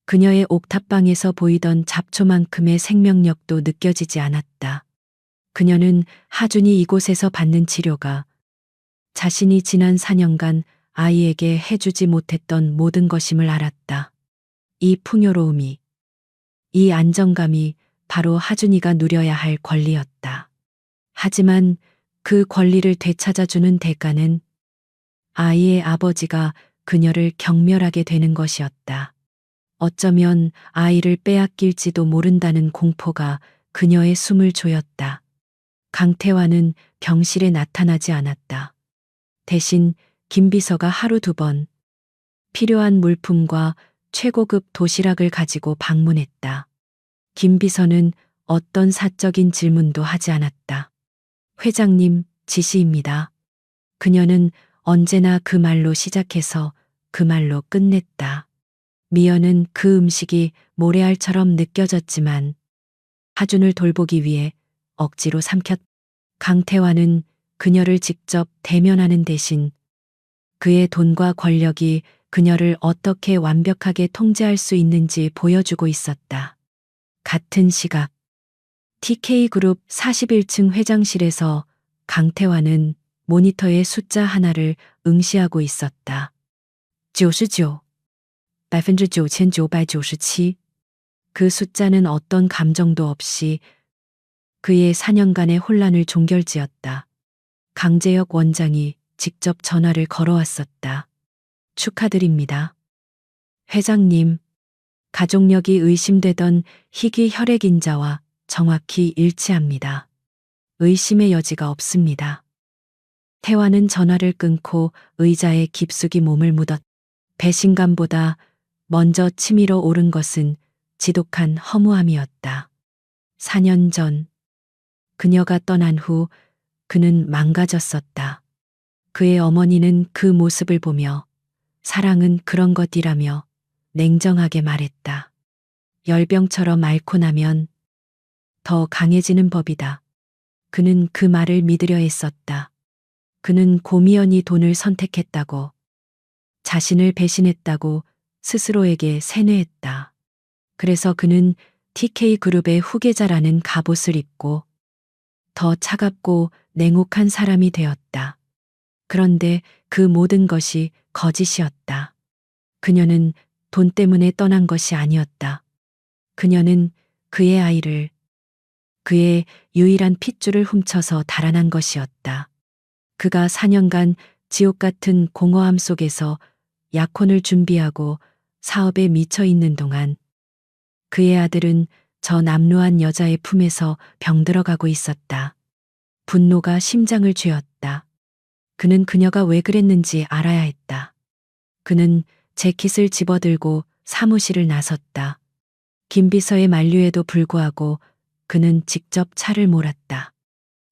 그녀의 옥탑방에서 보이던 잡초만큼의 생명력도 느껴지지 않았다. 그녀는 하준이 이곳에서 받는 치료가 자신이 지난 4년간 아이에게 해주지 못했던 모든 것임을 알았다. 이 풍요로움이, 이 안정감이 바로 하준이가 누려야 할 권리였다. 하지만 그 권리를 되찾아주는 대가는 아이의 아버지가 그녀를 경멸하게 되는 것이었다. 어쩌면 아이를 빼앗길지도 모른다는 공포가 그녀의 숨을 조였다. 강태환은 병실에 나타나지 않았다. 대신 김비서가 하루 2번 필요한 물품과 최고급 도시락을 가지고 방문했다. 김비서는 어떤 사적인 질문도 하지 않았다. 회장님 지시입니다. 그녀는 언제나 그 말로 시작해서 그 말로 끝냈다. 미연은 그 음식이 모래알처럼 느껴졌지만 하준을 돌보기 위해 억지로 삼켰다. 강태환은 그녀를 직접 대면하는 대신 그의 돈과 권력이 그녀를 어떻게 완벽하게 통제할 수 있는지 보여주고 있었다. 같은 시각 TK그룹 41층 회장실에서 강태환은 모니터의 숫자 하나를 응시하고 있었다. 99, 9997. 그 숫자는 어떤 감정도 없이 그의 4년간의 혼란을 종결지었다. 강재혁 원장이 직접 전화를 걸어왔었다. 축하드립니다. 회장님, 가족력이 의심되던 희귀 혈액인자와 정확히 일치합니다. 의심의 여지가 없습니다. 태환은 전화를 끊고 의자에 깊숙이 몸을 묻었다. 배신감보다 먼저 치밀어 오른 것은 지독한 허무함이었다. 4년 전 그녀가 떠난 후 그는 망가졌었다. 그의 어머니는 그 모습을 보며 사랑은 그런 것이라며 냉정하게 말했다. 열병처럼 앓고 나면 더 강해지는 법이다. 그는 그 말을 믿으려 했었다. 그는 고미연이 돈을 선택했다고, 자신을 배신했다고 스스로에게 세뇌했다. 그래서 그는 TK그룹의 후계자라는 갑옷을 입고 더 차갑고 냉혹한 사람이 되었다. 그런데 그 모든 것이 거짓이었다. 그녀는 돈 때문에 떠난 것이 아니었다. 그녀는 그의 아이를, 그의 유일한 핏줄을 훔쳐서 달아난 것이었다. 그가 4년간 지옥 같은 공허함 속에서 약혼을 준비하고 사업에 미쳐 있는 동안 그의 아들은 저 남루한 여자의 품에서 병들어가고 있었다. 분노가 심장을 쥐었다. 그는 그녀가 왜 그랬는지 알아야 했다. 그는 재킷을 집어들고 사무실을 나섰다. 김비서의 만류에도 불구하고 그는 직접 차를 몰았다.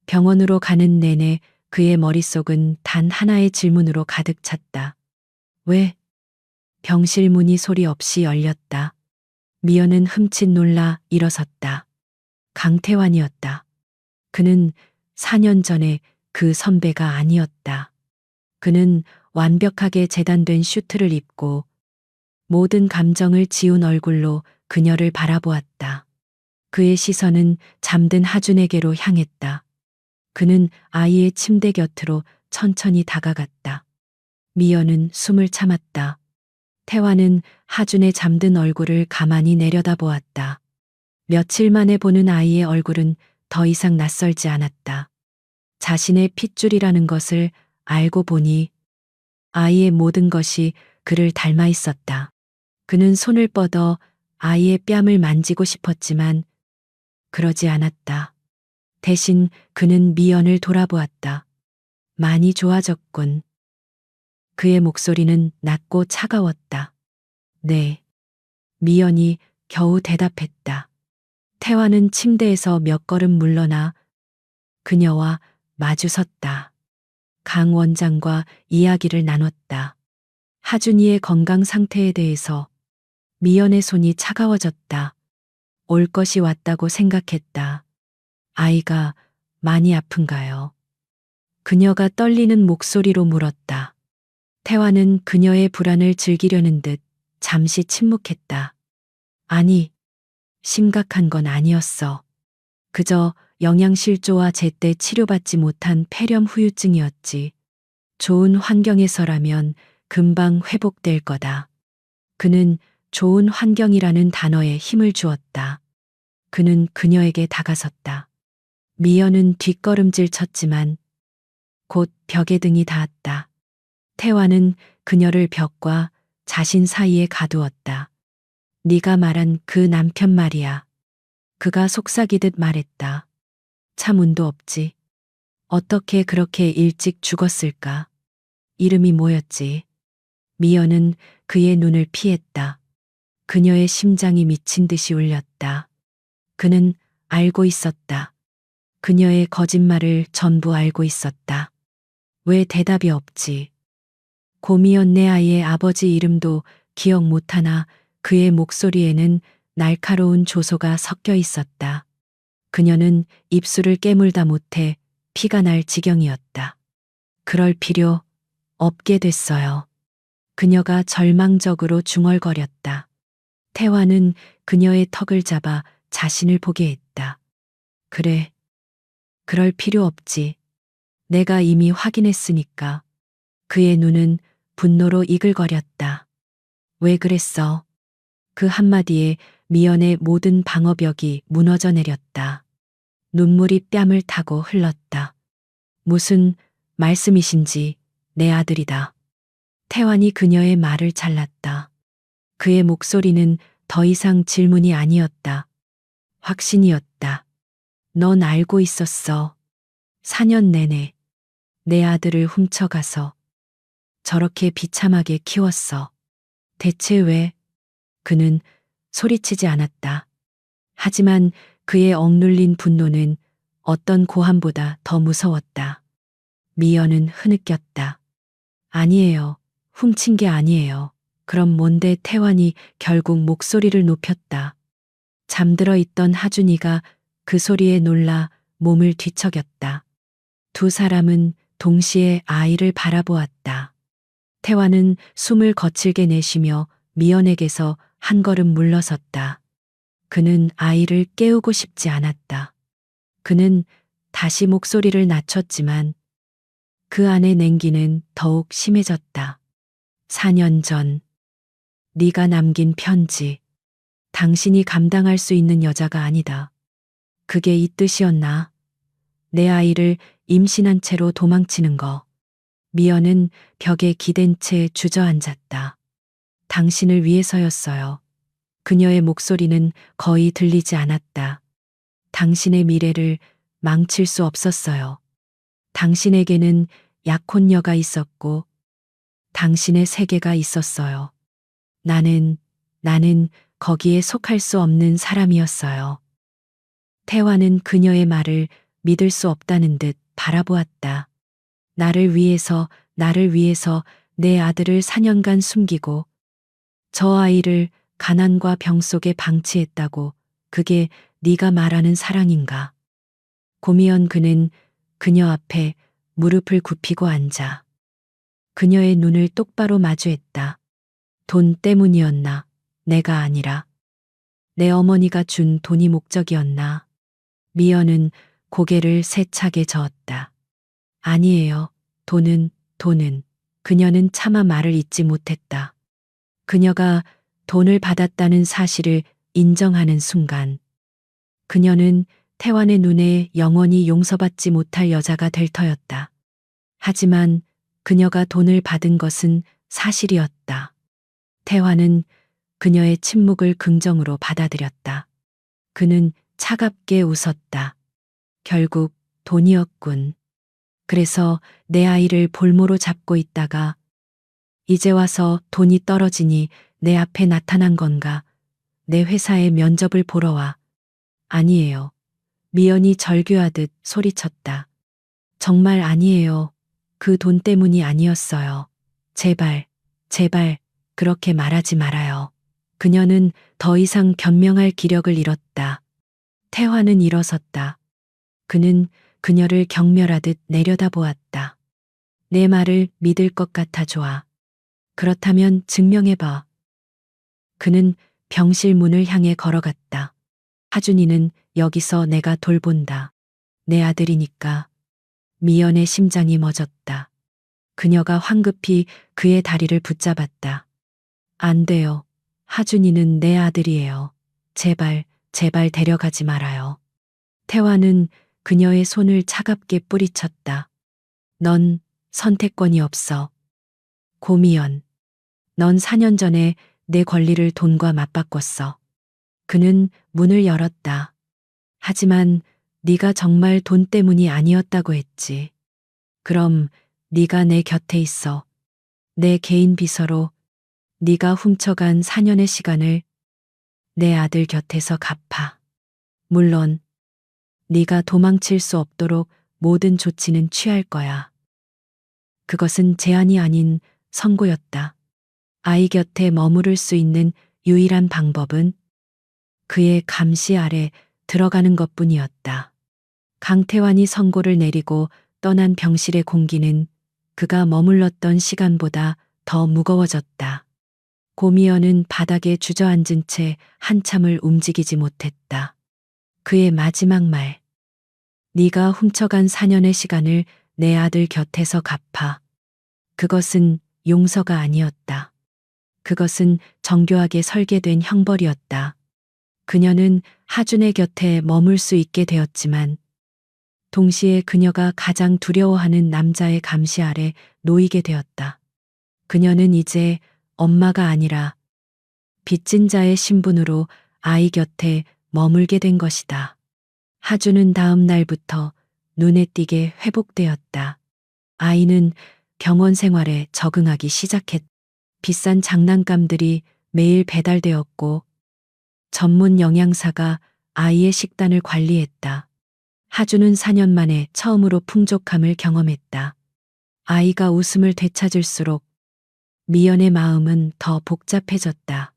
병원으로 가는 내내 그의 머릿속은 단 하나의 질문으로 가득 찼다. 왜? 병실 문이 소리 없이 열렸다. 미연은 흠칫 놀라 일어섰다. 강태환이었다. 그는 4년 전에 그 선배가 아니었다. 그는 완벽하게 재단된 슈트를 입고 모든 감정을 지운 얼굴로 그녀를 바라보았다. 그의 시선은 잠든 하준에게로 향했다. 그는 아이의 침대 곁으로 천천히 다가갔다. 미연은 숨을 참았다. 태환은 하준의 잠든 얼굴을 가만히 내려다보았다. 며칠 만에 보는 아이의 얼굴은 더 이상 낯설지 않았다. 자신의 핏줄이라는 것을 알고 보니 아이의 모든 것이 그를 닮아 있었다. 그는 손을 뻗어 아이의 뺨을 만지고 싶었지만 그러지 않았다. 대신 그는 미연을 돌아보았다. 많이 좋아졌군. 그의 목소리는 낮고 차가웠다. 네. 미연이 겨우 대답했다. 태환은 침대에서 몇 걸음 물러나 그녀와 마주 섰다. 강 원장과 이야기를 나눴다. 하준이의 건강 상태에 대해서. 미연의 손이 차가워졌다. 올 것이 왔다고 생각했다. 아이가 많이 아픈가요? 그녀가 떨리는 목소리로 물었다. 태환은 그녀의 불안을 즐기려는 듯 잠시 침묵했다. 아니, 심각한 건 아니었어. 그저 영양실조와 제때 치료받지 못한 폐렴 후유증이었지. 좋은 환경에서라면 금방 회복될 거다. 그는 좋은 환경이라는 단어에 힘을 주었다. 그는 그녀에게 다가섰다. 미연은 뒷걸음질 쳤지만 곧 벽에 등이 닿았다. 태환은 그녀를 벽과 자신 사이에 가두었다. 네가 말한 그 남편 말이야. 그가 속삭이듯 말했다. 참 운도 없지. 어떻게 그렇게 일찍 죽었을까? 이름이 뭐였지? 미연은 그의 눈을 피했다. 그녀의 심장이 미친 듯이 울렸다. 그는 알고 있었다. 그녀의 거짓말을 전부 알고 있었다. 왜 대답이 없지? 고미연 내 아이의 아버지 이름도 기억 못하나 그의 목소리에는 날카로운 조소가 섞여 있었다. 그녀는 입술을 깨물다 못해 피가 날 지경이었다. 그럴 필요 없게 됐어요. 그녀가 절망적으로 중얼거렸다. 태환은 그녀의 턱을 잡아 자신을 보게 했다. 그래, 그럴 필요 없지. 내가 이미 확인했으니까. 그의 눈은 분노로 이글거렸다. 왜 그랬어? 그 한마디에 미연의 모든 방어벽이 무너져 내렸다. 눈물이 뺨을 타고 흘렀다. 무슨 말씀이신지 내 아들이다. 태환이 그녀의 말을 잘랐다. 그의 목소리는 더 이상 질문이 아니었다. 확신이었다. 넌 알고 있었어. 4년 내내 내 아들을 훔쳐가서 저렇게 비참하게 키웠어. 대체 왜? 그는 소리치지 않았다. 하지만 그의 억눌린 분노는 어떤 고함보다 더 무서웠다. 미연은 흐느꼈다. 아니에요. 훔친 게 아니에요. 그럼 뭔데? 태환이 결국 목소리를 높였다. 잠들어 있던 하준이가 그 소리에 놀라 몸을 뒤척였다. 두 사람은 동시에 아이를 바라보았다. 태화는 숨을 거칠게 내쉬며 미연에게서 한 걸음 물러섰다. 그는 아이를 깨우고 싶지 않았다. 그는 다시 목소리를 낮췄지만 그 안의 냉기는 더욱 심해졌다. 4년 전 네가 남긴 편지. 당신이 감당할 수 있는 여자가 아니다. 그게 이 뜻이었나? 내 아이를 임신한 채로 도망치는 거. 미연은 벽에 기댄 채 주저앉았다. 당신을 위해서였어요. 그녀의 목소리는 거의 들리지 않았다. 당신의 미래를 망칠 수 없었어요. 당신에게는 약혼녀가 있었고 당신의 세계가 있었어요. 나는 거기에 속할 수 없는 사람이었어요. 태화는 그녀의 말을 믿을 수 없다는 듯 바라보았다. 나를 위해서 내 아들을 4년간 숨기고 저 아이를 가난과 병 속에 방치했다고 그게 네가 말하는 사랑인가? 고미연 그는 그녀 앞에 무릎을 굽히고 앉아 그녀의 눈을 똑바로 마주했다. 돈 때문이었나? 내가 아니라 내 어머니가 준 돈이 목적이었나? 미연은 고개를 세차게 저었다. 아니에요. 돈은. 그녀는 차마 말을 잇지 못했다. 그녀가 돈을 받았다는 사실을 인정하는 순간 그녀는 태완의 눈에 영원히 용서받지 못할 여자가 될 터였다. 하지만 그녀가 돈을 받은 것은 사실이었다. 태완은 그녀의 침묵을 긍정으로 받아들였다. 그는 차갑게 웃었다. 결국 돈이었군. 그래서 내 아이를 볼모로 잡고 있다가 이제 와서 돈이 떨어지니 내 앞에 나타난 건가? 내 회사에 면접을 보러 와. 아니에요. 미연이 절규하듯 소리쳤다. 정말 아니에요. 그 돈 때문이 아니었어요. 제발, 그렇게 말하지 말아요. 그녀는 더 이상 변명할 기력을 잃었다. 태화는 일어섰다. 그는 그녀를 경멸하듯 내려다보았다. 내 말을 믿을 것 같아 좋아. 그렇다면 증명해봐. 그는 병실 문을 향해 걸어갔다. 하준이는 여기서 내가 돌본다. 내 아들이니까. 미연의 심장이 멎었다. 그녀가 황급히 그의 다리를 붙잡았다. 안 돼요. 하준이는 내 아들이에요. 제발 데려가지 말아요. 태화는 그녀의 손을 차갑게 뿌리쳤다. 넌 선택권이 없어. 고미연. 넌 4년 전에 내 권리를 돈과 맞바꿨어. 그는 문을 열었다. 하지만 네가 정말 돈 때문이 아니었다고 했지. 그럼 네가 내 곁에 있어. 내 개인 비서로 네가 훔쳐간 4년의 시간을 내 아들 곁에서 갚아. 물론 네가 도망칠 수 없도록 모든 조치는 취할 거야. 그것은 제안이 아닌 선고였다. 아이 곁에 머무를 수 있는 유일한 방법은 그의 감시 아래 들어가는 것뿐이었다. 강태환이 선고를 내리고 떠난 병실의 공기는 그가 머물렀던 시간보다 더 무거워졌다. 고미연은 바닥에 주저앉은 채 한참을 움직이지 못했다. 그의 마지막 말. 네가 훔쳐간 4년의 시간을 내 아들 곁에서 갚아. 그것은 용서가 아니었다. 그것은 정교하게 설계된 형벌이었다. 그녀는 하준의 곁에 머물 수 있게 되었지만 동시에 그녀가 가장 두려워하는 남자의 감시 아래 놓이게 되었다. 그녀는 이제 엄마가 아니라 빚진 자의 신분으로 아이 곁에 머물게 된 것이다. 하준은 다음 날부터 눈에 띄게 회복되었다. 아이는 병원 생활에 적응하기 시작했다. 비싼 장난감들이 매일 배달되었고 전문 영양사가 아이의 식단을 관리했다. 하준은 4년 만에 처음으로 풍족함을 경험했다. 아이가 웃음을 되찾을수록 미연의 마음은 더 복잡해졌다.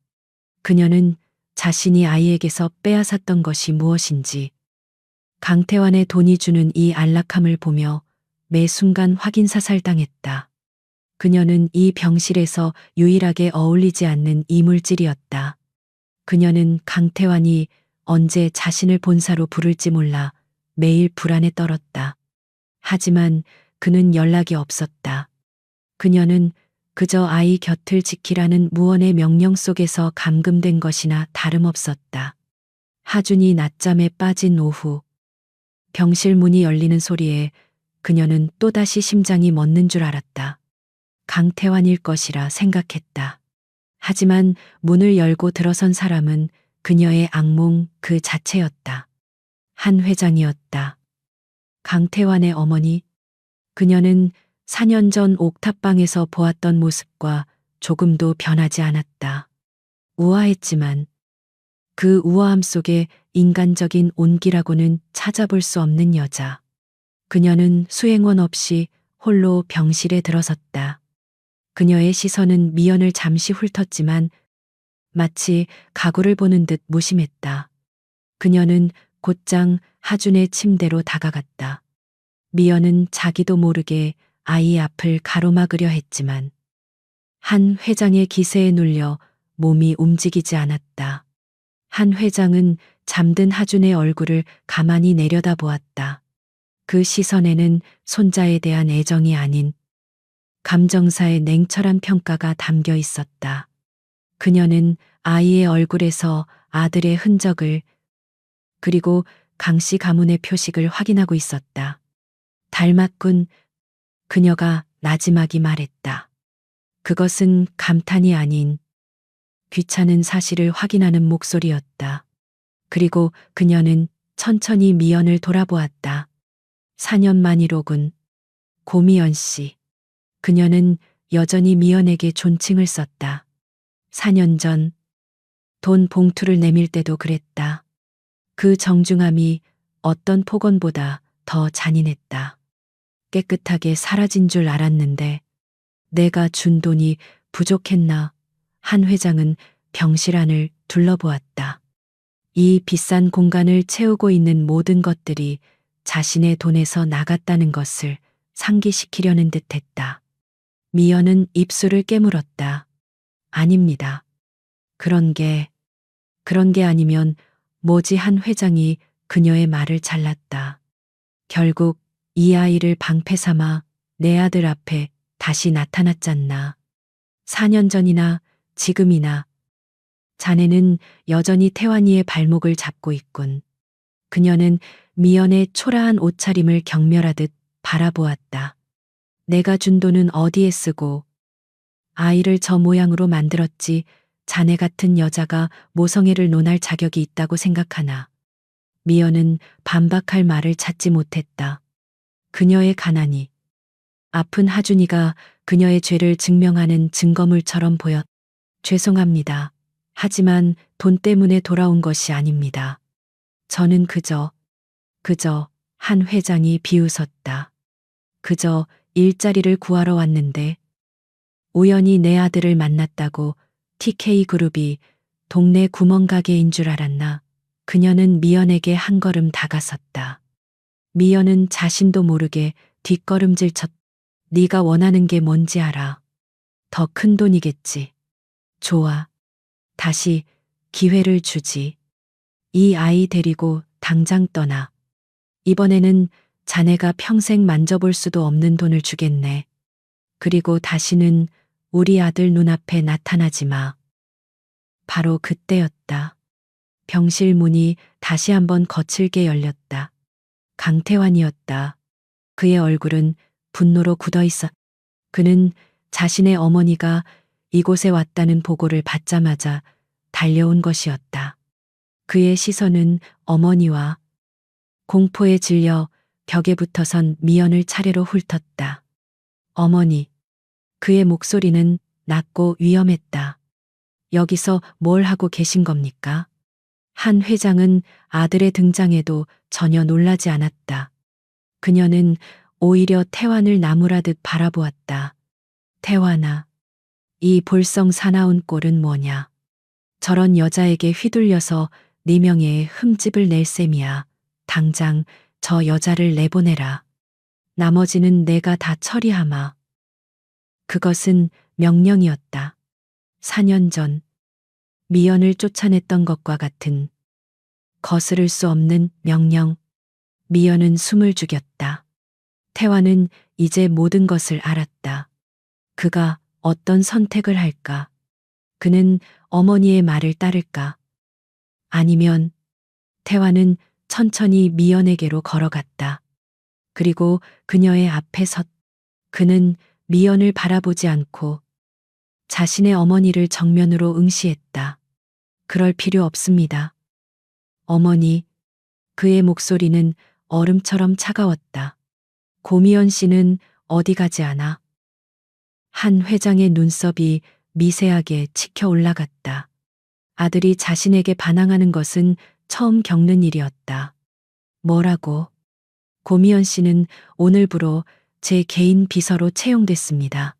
그녀는 자신이 아이에게서 빼앗았던 것이 무엇인지 강태환의 돈이 주는 이 안락함을 보며 매 순간 확인사살당했다. 그녀는 이 병실에서 유일하게 어울리지 않는 이물질이었다. 그녀는 강태환이 언제 자신을 본사로 부를지 몰라 매일 불안에 떨었다. 하지만 그는 연락이 없었다. 그녀는 그저 아이 곁을 지키라는 무언의 명령 속에서 감금된 것이나 다름없었다. 하준이 낮잠에 빠진 오후, 병실 문이 열리는 소리에 그녀는 또다시 심장이 멎는 줄 알았다. 강태환일 것이라 생각했다. 하지만 문을 열고 들어선 사람은 그녀의 악몽 그 자체였다. 한 회장이었다. 강태환의 어머니. 그녀는 4년 전 옥탑방에서 보았던 모습과 조금도 변하지 않았다. 우아했지만 그 우아함 속에 인간적인 온기라고는 찾아볼 수 없는 여자. 그녀는 수행원 없이 홀로 병실에 들어섰다. 그녀의 시선은 미연을 잠시 훑었지만 마치 가구를 보는 듯 무심했다. 그녀는 곧장 하준의 침대로 다가갔다. 미연은 자기도 모르게 아이 앞을 가로막으려 했지만 한 회장의 기세에 눌려 몸이 움직이지 않았다. 한 회장은 잠든 하준의 얼굴을 가만히 내려다보았다. 그 시선에는 손자에 대한 애정이 아닌 감정사의 냉철한 평가가 담겨 있었다. 그녀는 아이의 얼굴에서 아들의 흔적을 그리고 강씨 가문의 표식을 확인하고 있었다. 닮았군. 그녀가 나지막이 말했다. 그것은 감탄이 아닌 귀찮은 사실을 확인하는 목소리였다. 그리고 그녀는 천천히 미연을 돌아보았다. 4년 만이로군. 고미연 씨. 그녀는 여전히 미연에게 존칭을 썼다. 4년 전 돈 봉투를 내밀 때도 그랬다. 그 정중함이 어떤 폭언보다 더 잔인했다. 깨끗하게 사라진 줄 알았는데 내가 준 돈이 부족했나? 한 회장은 병실 안을 둘러보았다. 이 비싼 공간을 채우고 있는 모든 것들이 자신의 돈에서 나갔다는 것을 상기시키려는 듯했다. 미연은 입술을 깨물었다. 아닙니다. 그런 게 아니면 뭐지? 한 회장이 그녀의 말을 잘랐다. 결국 이 아이를 방패 삼아 내 아들 앞에 다시 나타났잖나. 4년 전이나 지금이나 자네는 여전히 태환이의 발목을 잡고 있군. 그녀는 미연의 초라한 옷차림을 경멸하듯 바라보았다. 내가 준 돈은 어디에 쓰고 아이를 저 모양으로 만들었지. 자네 같은 여자가 모성애를 논할 자격이 있다고 생각하나. 미연은 반박할 말을 찾지 못했다. 그녀의 가난이 아픈 하준이가 그녀의 죄를 증명하는 증거물처럼 보였. 죄송합니다. 하지만 돈 때문에 돌아온 것이 아닙니다. 저는 그저 한 회장이 비웃었다. 그저 일자리를 구하러 왔는데 우연히 내 아들을 만났다고 TK그룹이 동네 구멍가게인 줄 알았나. 그녀는 미연에게 한 걸음 다가섰다. 미연은 자신도 모르게 뒷걸음질 쳤. 네가 원하는 게 뭔지 알아. 더 큰 돈이겠지. 좋아. 다시 기회를 주지. 이 아이 데리고 당장 떠나. 이번에는 자네가 평생 만져볼 수도 없는 돈을 주겠네. 그리고 다시는 우리 아들 눈앞에 나타나지 마. 바로 그때였다. 병실 문이 다시 한번 거칠게 열렸다. 강태환이었다. 그의 얼굴은 분노로 굳어 있었. 그는 자신의 어머니가 이곳에 왔다는 보고를 받자마자 달려온 것이었다. 그의 시선은 어머니와 공포에 질려 벽에 붙어선 미연을 차례로 훑었다. 어머니. 그의 목소리는 낮고 위험했다. 여기서 뭘 하고 계신 겁니까? 한 회장은 아들의 등장에도 전혀 놀라지 않았다. 그녀는 오히려 태환을 나무라듯 바라보았다. 태환아, 이 볼성 사나운 꼴은 뭐냐? 저런 여자에게 휘둘려서 네 명예에 흠집을 낼 셈이야. 당장 저 여자를 내보내라. 나머지는 내가 다 처리하마. 그것은 명령이었다. 4년 전 미연을 쫓아냈던 것과 같은 거스를 수 없는 명령. 미연은 숨을 죽였다. 태화는 이제 모든 것을 알았다. 그가 어떤 선택을 할까? 그는 어머니의 말을 따를까? 아니면 태화는 천천히 미연에게로 걸어갔다. 그리고 그녀의 앞에 그는 미연을 바라보지 않고 자신의 어머니를 정면으로 응시했다. 그럴 필요 없습니다. 어머니, 그의 목소리는 얼음처럼 차가웠다. 고미연 씨는 어디 가지 않아? 한 회장의 눈썹이 미세하게 치켜 올라갔다. 아들이 자신에게 반항하는 것은 처음 겪는 일이었다. 뭐라고? 고미연 씨는 오늘부로 제 개인 비서로 채용됐습니다.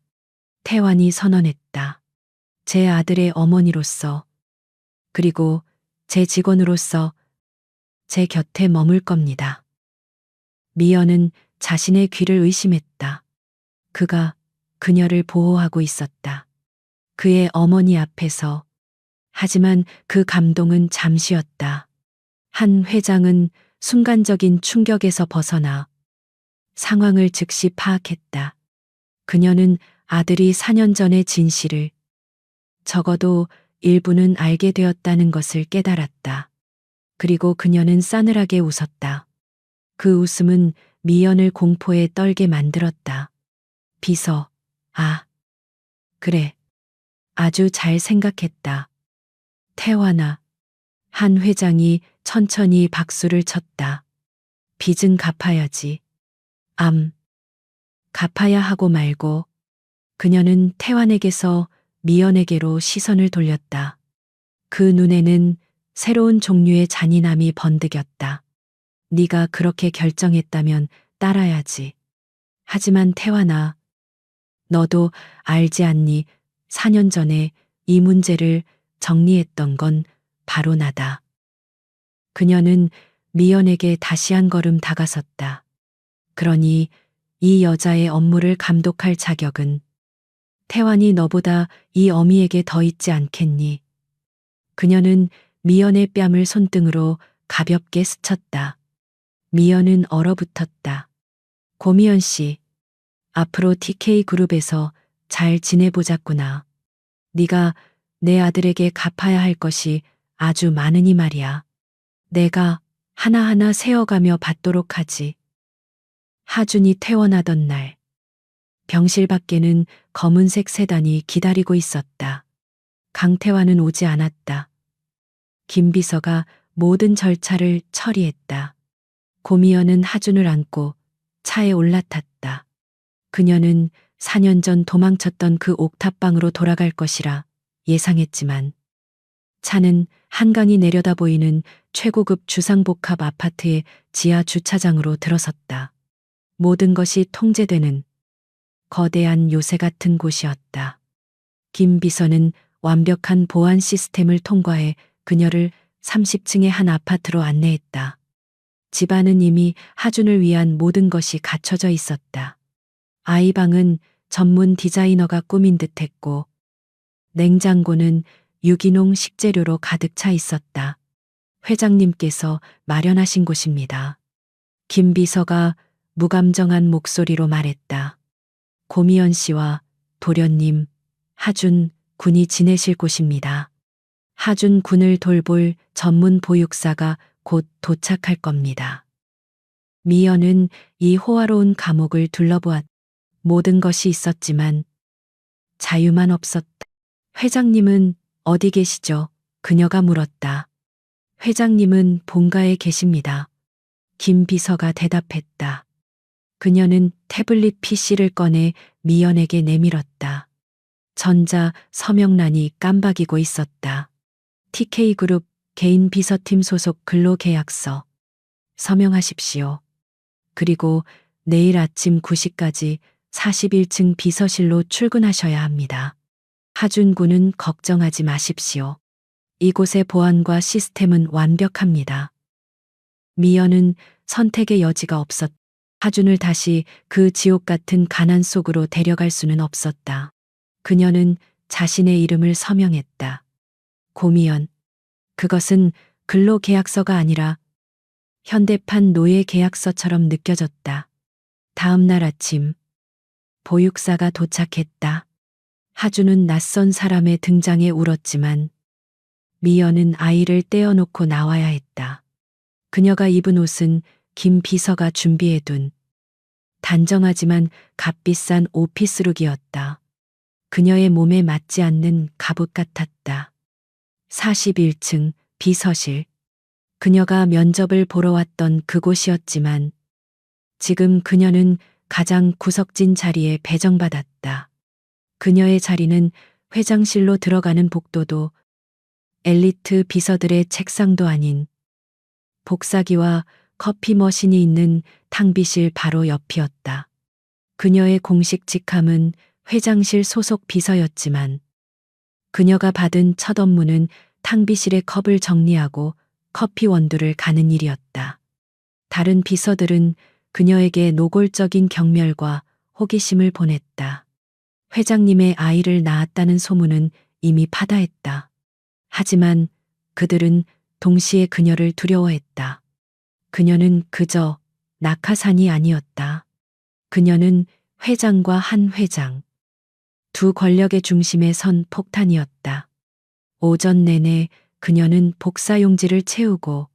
태환이 선언했다. 제 아들의 어머니로서, 그리고 제 직원으로서 제 곁에 머물 겁니다. 미연은 자신의 귀를 의심했다. 그가 그녀를 보호하고 있었다. 그의 어머니 앞에서. 하지만 그 감동은 잠시였다. 한 회장은 순간적인 충격에서 벗어나 상황을 즉시 파악했다. 그녀는 아들이 4년 전의 진실을 적어도 일부는 알게 되었다는 것을 깨달았다. 그리고 그녀는 싸늘하게 웃었다. 그 웃음은 미연을 공포에 떨게 만들었다. 비서, 아, 그래. 아주 잘 생각했다. 태환아. 한 회장이 천천히 박수를 쳤다. 빚은 갚아야지. 갚아야 하고 말고. 그녀는 태환에게서 미연에게로 시선을 돌렸다. 그 눈에는 새로운 종류의 잔인함이 번득였다. 네가 그렇게 결정했다면 따라야지. 하지만 태환아, 너도 알지 않니? 4년 전에 이 문제를 정리했던 건 바로 나다. 그녀는 미연에게 다시 한 걸음 다가섰다. 그러니 이 여자의 업무를 감독할 자격은 태환이 너보다 이 어미에게 더 있지 않겠니? 그녀는 미연의 뺨을 손등으로 가볍게 스쳤다. 미연은 얼어붙었다. 고미연 씨, 앞으로 TK그룹에서 잘 지내보자꾸나. 네가 내 아들에게 갚아야 할 것이 아주 많으니 말이야. 내가 하나하나 세어가며 받도록 하지. 하준이 퇴원하던 날, 병실 밖에는 검은색 세단이 기다리고 있었다. 강태환은 오지 않았다. 김 비서가 모든 절차를 처리했다. 고미연은 하준을 안고 차에 올라탔다. 그녀는 4년 전 도망쳤던 그 옥탑방으로 돌아갈 것이라 예상했지만 차는 한강이 내려다 보이는 최고급 주상복합 아파트의 지하 주차장으로 들어섰다. 모든 것이 통제되는 거대한 요새 같은 곳이었다. 김 비서는 완벽한 보안 시스템을 통과해 그녀를 30층의 한 아파트로 안내했다. 집안은 이미 하준을 위한 모든 것이 갖춰져 있었다. 아이방은 전문 디자이너가 꾸민 듯했고 냉장고는 유기농 식재료로 가득 차 있었다. 회장님께서 마련하신 곳입니다. 김 비서가 무감정한 목소리로 말했다. 고미연 씨와 도련님, 하준 군이 지내실 곳입니다. 하준 군을 돌볼 전문 보육사가 곧 도착할 겁니다. 미연은 이 호화로운 감옥을 둘러보았다. 모든 것이 있었지만 자유만 없었다. 회장님은 어디 계시죠? 그녀가 물었다. 회장님은 본가에 계십니다. 김 비서가 대답했다. 그녀는 태블릿 PC를 꺼내 미연에게 내밀었다. 전자 서명란이 깜박이고 있었다. TK그룹 개인 비서팀 소속 근로계약서. 서명하십시오. 그리고 내일 아침 9시까지 41층 비서실로 출근하셔야 합니다. 하준 군은 걱정하지 마십시오. 이곳의 보안과 시스템은 완벽합니다. 미연은 선택의 여지가 없었다. 하준을 다시 그 지옥 같은 가난 속으로 데려갈 수는 없었다. 그녀는 자신의 이름을 서명했다. 고미연. 그것은 근로계약서가 아니라 현대판 노예 계약서처럼 느껴졌다. 다음 날 아침 보육사가 도착했다. 하준은 낯선 사람의 등장에 울었지만 미연은 아이를 떼어놓고 나와야 했다. 그녀가 입은 옷은 김 비서가 준비해둔 단정하지만 값비싼 오피스룩이었다. 그녀의 몸에 맞지 않는 갑옷 같았다. 41층 비서실. 그녀가 면접을 보러 왔던 그곳이었지만 지금 그녀는 가장 구석진 자리에 배정받았다. 그녀의 자리는 회장실로 들어가는 복도도 엘리트 비서들의 책상도 아닌 복사기와 커피 머신이 있는 탕비실 바로 옆이었다. 그녀의 공식 직함은 회장실 소속 비서였지만 그녀가 받은 첫 업무는 탕비실의 컵을 정리하고 커피 원두를 가는 일이었다. 다른 비서들은 그녀에게 노골적인 경멸과 호기심을 보냈다. 회장님의 아이를 낳았다는 소문은 이미 파다했다. 하지만 그들은 동시에 그녀를 두려워했다. 그녀는 그저 낙하산이 아니었다. 그녀는 회장과 한 회장, 두 권력의 중심에 선 폭탄이었다. 오전 내내 그녀는 복사용지를 채우고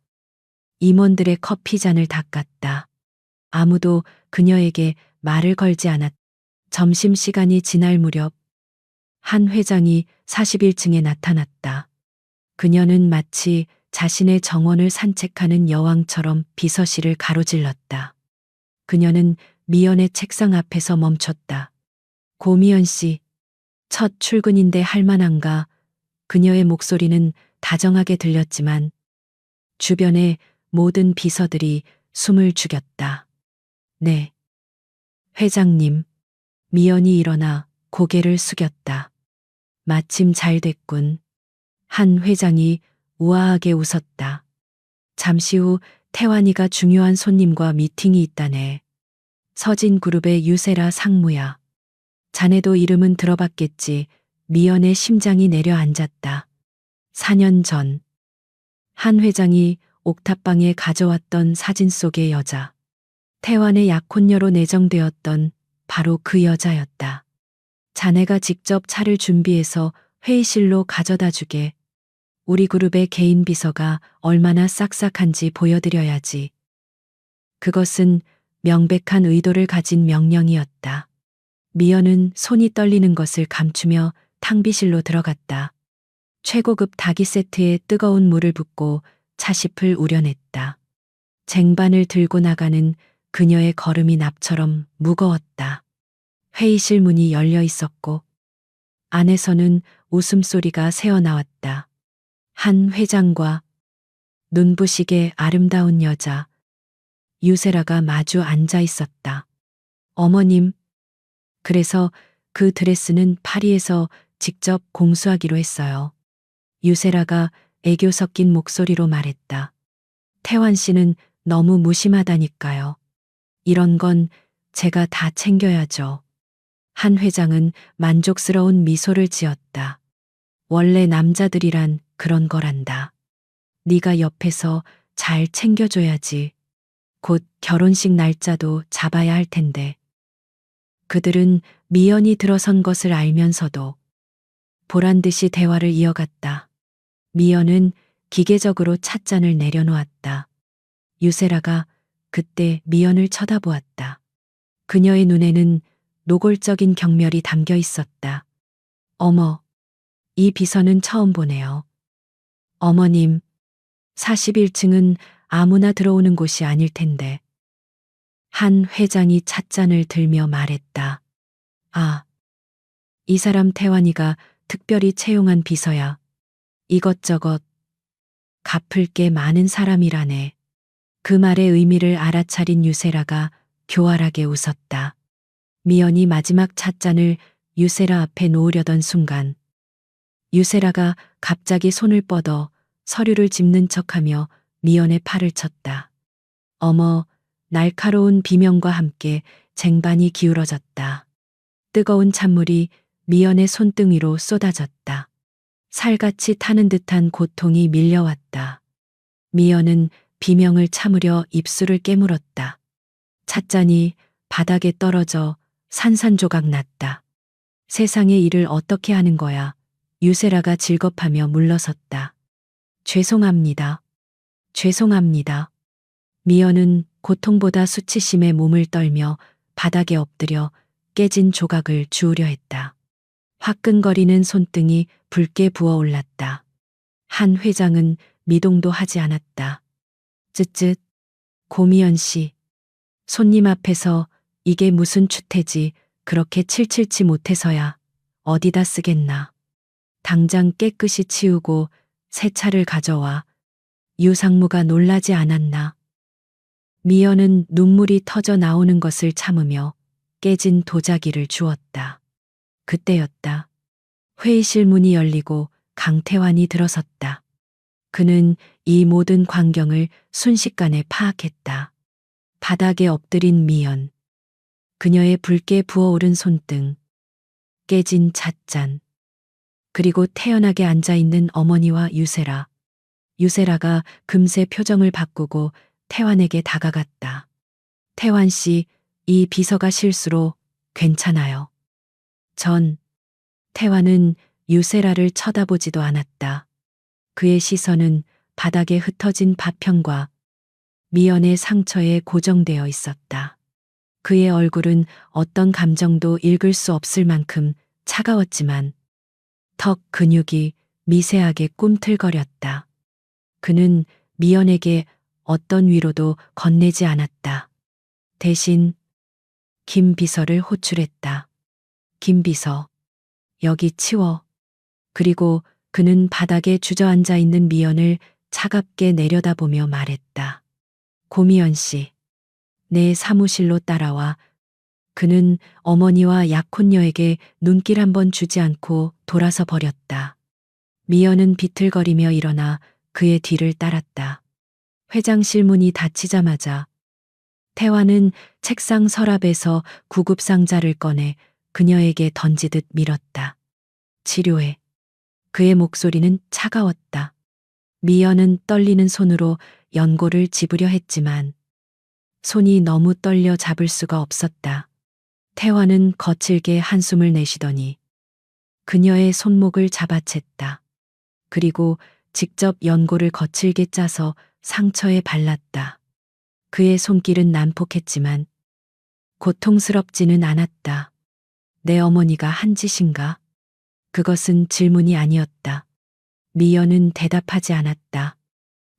임원들의 커피잔을 닦았다. 아무도 그녀에게 말을 걸지 않았다. 점심시간이 지날 무렵 한 회장이 41층에 나타났다. 그녀는 마치 자신의 정원을 산책하는 여왕처럼 비서실을 가로질렀다. 그녀는 미연의 책상 앞에서 멈췄다. 고미연 씨, 첫 출근인데 할만한가? 그녀의 목소리는 다정하게 들렸지만 주변의 모든 비서들이 숨을 죽였다. 네. 회장님. 미연이 일어나 고개를 숙였다. 마침 잘 됐군. 한 회장이 우아하게 웃었다. 잠시 후 태환이가 중요한 손님과 미팅이 있다네. 서진그룹의 유세라 상무야. 자네도 이름은 들어봤겠지. 미연의 심장이 내려앉았다. 4년 전 한 회장이 옥탑방에 가져왔던 사진 속의 여자. 태환의 약혼녀로 내정되었던 바로 그 여자였다. 자네가 직접 차를 준비해서 회의실로 가져다 주게. 우리 그룹의 개인 비서가 얼마나 싹싹한지 보여드려야지. 그것은 명백한 의도를 가진 명령이었다. 미연은 손이 떨리는 것을 감추며 탕비실로 들어갔다. 최고급 닭이 세트에 뜨거운 물을 붓고 차심을 우려냈다. 쟁반을 들고 나가는 그녀의 걸음이 납처럼 무거웠다. 회의실 문이 열려 있었고 안에서는 웃음소리가 새어나왔다. 한 회장과 눈부시게 아름다운 여자 유세라가 마주 앉아 있었다. 어머님, 그래서 그 드레스는 파리에서 직접 공수하기로 했어요. 유세라가 애교 섞인 목소리로 말했다. 태환 씨는 너무 무심하다니까요. 이런 건 제가 다 챙겨야죠. 한 회장은 만족스러운 미소를 지었다. 원래 남자들이란 그런 거란다. 네가 옆에서 잘 챙겨줘야지. 곧 결혼식 날짜도 잡아야 할 텐데. 그들은 미연이 들어선 것을 알면서도 보란듯이 대화를 이어갔다. 미연은 기계적으로 찻잔을 내려놓았다. 유세라가 그때 미연을 쳐다보았다. 그녀의 눈에는 노골적인 경멸이 담겨 있었다. 어머, 이 비서는 처음 보네요. 어머님, 41층은 아무나 들어오는 곳이 아닐 텐데. 한 회장이 찻잔을 들며 말했다. 아, 이 사람 태환이가 특별히 채용한 비서야. 이것저것 갚을 게 많은 사람이라네. 그 말의 의미를 알아차린 유세라가 교활하게 웃었다. 미연이 마지막 찻잔을 유세라 앞에 놓으려던 순간 유세라가 갑자기 손을 뻗어 서류를 집는 척하며 미연의 팔을 쳤다. 어머, 날카로운 비명과 함께 쟁반이 기울어졌다. 뜨거운 찬물이 미연의 손등 위로 쏟아졌다. 살같이 타는 듯한 고통이 밀려왔다. 미연은 비명을 참으려 입술을 깨물었다. 찻잔이 바닥에 떨어져 산산조각 났다. 세상의 일을 어떻게 하는 거야? 유세라가 질겁하며 물러섰다. 죄송합니다. 죄송합니다. 미연은 고통보다 수치심에 몸을 떨며 바닥에 엎드려 깨진 조각을 주우려 했다. 화끈거리는 손등이 붉게 부어올랐다. 한 회장은 미동도 하지 않았다. 쯧쯧, 고미연 씨. 손님 앞에서 이게 무슨 추태지, 그렇게 칠칠치 못해서야 어디다 쓰겠나. 당장 깨끗이 치우고 새 차를 가져와. 유상무가 놀라지 않았나. 미연은 눈물이 터져 나오는 것을 참으며 깨진 도자기를 주었다. 그때였다. 회의실 문이 열리고 강태환이 들어섰다. 그는 이 모든 광경을 순식간에 파악했다. 바닥에 엎드린 미연, 그녀의 붉게 부어오른 손등, 깨진 찻잔, 그리고 태연하게 앉아있는 어머니와 유세라. 유세라가 금세 표정을 바꾸고 태환에게 다가갔다. 태환 씨, 이 비서가 실수로 괜찮아요. 태환은 유세라를 쳐다보지도 않았다. 그의 시선은 바닥에 흩어진 파편과 미연의 상처에 고정되어 있었다. 그의 얼굴은 어떤 감정도 읽을 수 없을 만큼 차가웠지만 턱 근육이 미세하게 꿈틀거렸다. 그는 미연에게 어떤 위로도 건네지 않았다. 대신 김 비서를 호출했다. 김 비서, 여기 치워. 그리고 그는 바닥에 주저앉아 있는 미연을 차갑게 내려다보며 말했다. 고미연 씨, 내 사무실로 따라와. 그는 어머니와 약혼녀에게 눈길 한번 주지 않고 돌아서 버렸다. 미연은 비틀거리며 일어나 그의 뒤를 따랐다. 회장실 문이 닫히자마자 태환은 책상 서랍에서 구급상자를 꺼내 그녀에게 던지듯 밀었다. 치료해. 그의 목소리는 차가웠다. 미연은 떨리는 손으로 연고를 집으려 했지만 손이 너무 떨려 잡을 수가 없었다. 태환은 거칠게 한숨을 내쉬더니 그녀의 손목을 잡아챘다. 그리고 직접 연고를 거칠게 짜서 상처에 발랐다. 그의 손길은 난폭했지만 고통스럽지는 않았다. 내 어머니가 한 짓인가? 그것은 질문이 아니었다. 미연은 대답하지 않았다.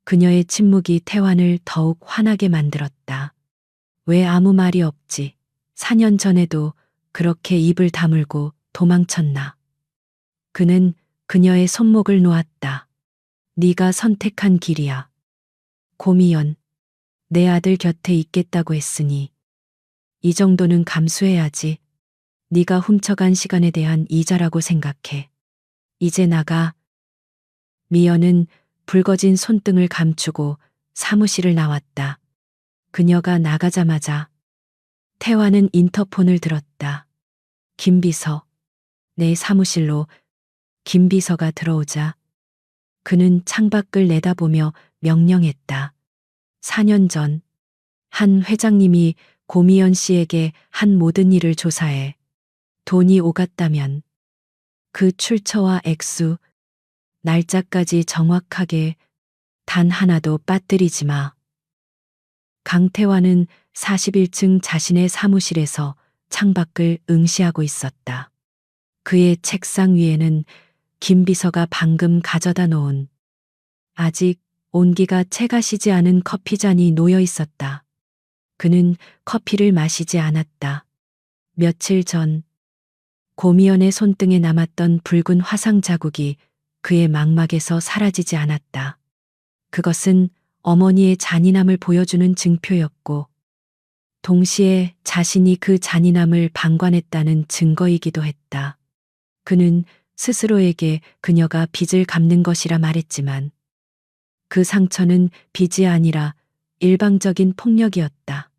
그녀의 침묵이 태환을 더욱 화나게 만들었다. 왜 아무 말이 없지? 4년 전에도 그렇게 입을 다물고 도망쳤나? 그는 그녀의 손목을 놓았다. 네가 선택한 길이야. 고미연, 내 아들 곁에 있겠다고 했으니 이 정도는 감수해야지. 네가 훔쳐간 시간에 대한 이자라고 생각해. 이제 나가. 미연은 붉어진 손등을 감추고 사무실을 나왔다. 그녀가 나가자마자 태환은 인터폰을 들었다. 김 비서, 내 사무실로. 김 비서가 들어오자 그는 창밖을 내다보며 명령했다. 4년 전 한 회장님이 고미연 씨에게 한 모든 일을 조사해 돈이 오갔다면 그 출처와 액수, 날짜까지 정확하게 단 하나도 빠뜨리지 마. 강태환은 41층 자신의 사무실에서 창밖을 응시하고 있었다. 그의 책상 위에는 김 비서가 방금 가져다 놓은 아직 온기가 채 가시지 않은 커피잔이 놓여 있었다. 그는 커피를 마시지 않았다. 며칠 전 고미연의 손등에 남았던 붉은 화상 자국이 그의 망막에서 사라지지 않았다. 그것은 어머니의 잔인함을 보여주는 증표였고 동시에 자신이 그 잔인함을 방관했다는 증거이기도 했다. 그는 스스로에게 그녀가 빚을 갚는 것이라 말했지만 그 상처는 빚이 아니라 일방적인 폭력이었다.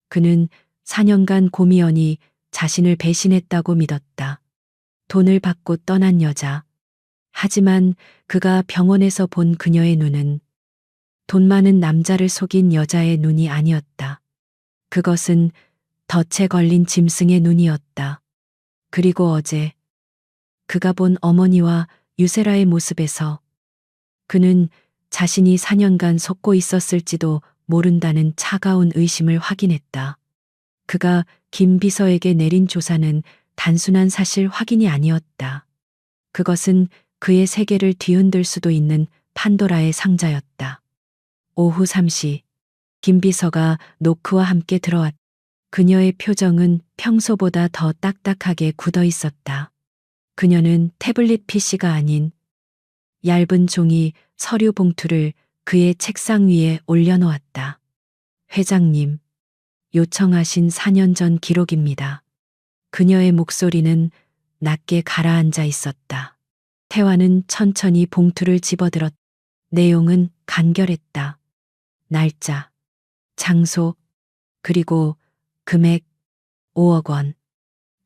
그는 4년간 고미연이 자신을 배신했다고 믿었다. 돈을 받고 떠난 여자. 하지만 그가 병원에서 본 그녀의 눈은 돈 많은 남자를 속인 여자의 눈이 아니었다. 그것은 덫에 걸린 짐승의 눈이었다. 그리고 어제 그가 본 어머니와 유세라의 모습에서 그는 자신이 4년간 속고 있었을지도 모른다는 차가운 의심을 확인했다. 그가 김 비서에게 내린 조사는 단순한 사실 확인이 아니었다. 그것은 그의 세계를 뒤흔들 수도 있는 판도라의 상자였다. 오후 3시, 김 비서가 노크와 함께 들어왔다. 그녀의 표정은 평소보다 더 딱딱하게 굳어 있었다. 그녀는 태블릿 PC가 아닌 얇은 종이 서류 봉투를 그의 책상 위에 올려놓았다. 회장님, 요청하신 4년 전 기록입니다. 그녀의 목소리는 낮게 가라앉아 있었다. 태화는 천천히 봉투를 집어들었다. 내용은 간결했다. 날짜, 장소, 그리고 금액 5억 원.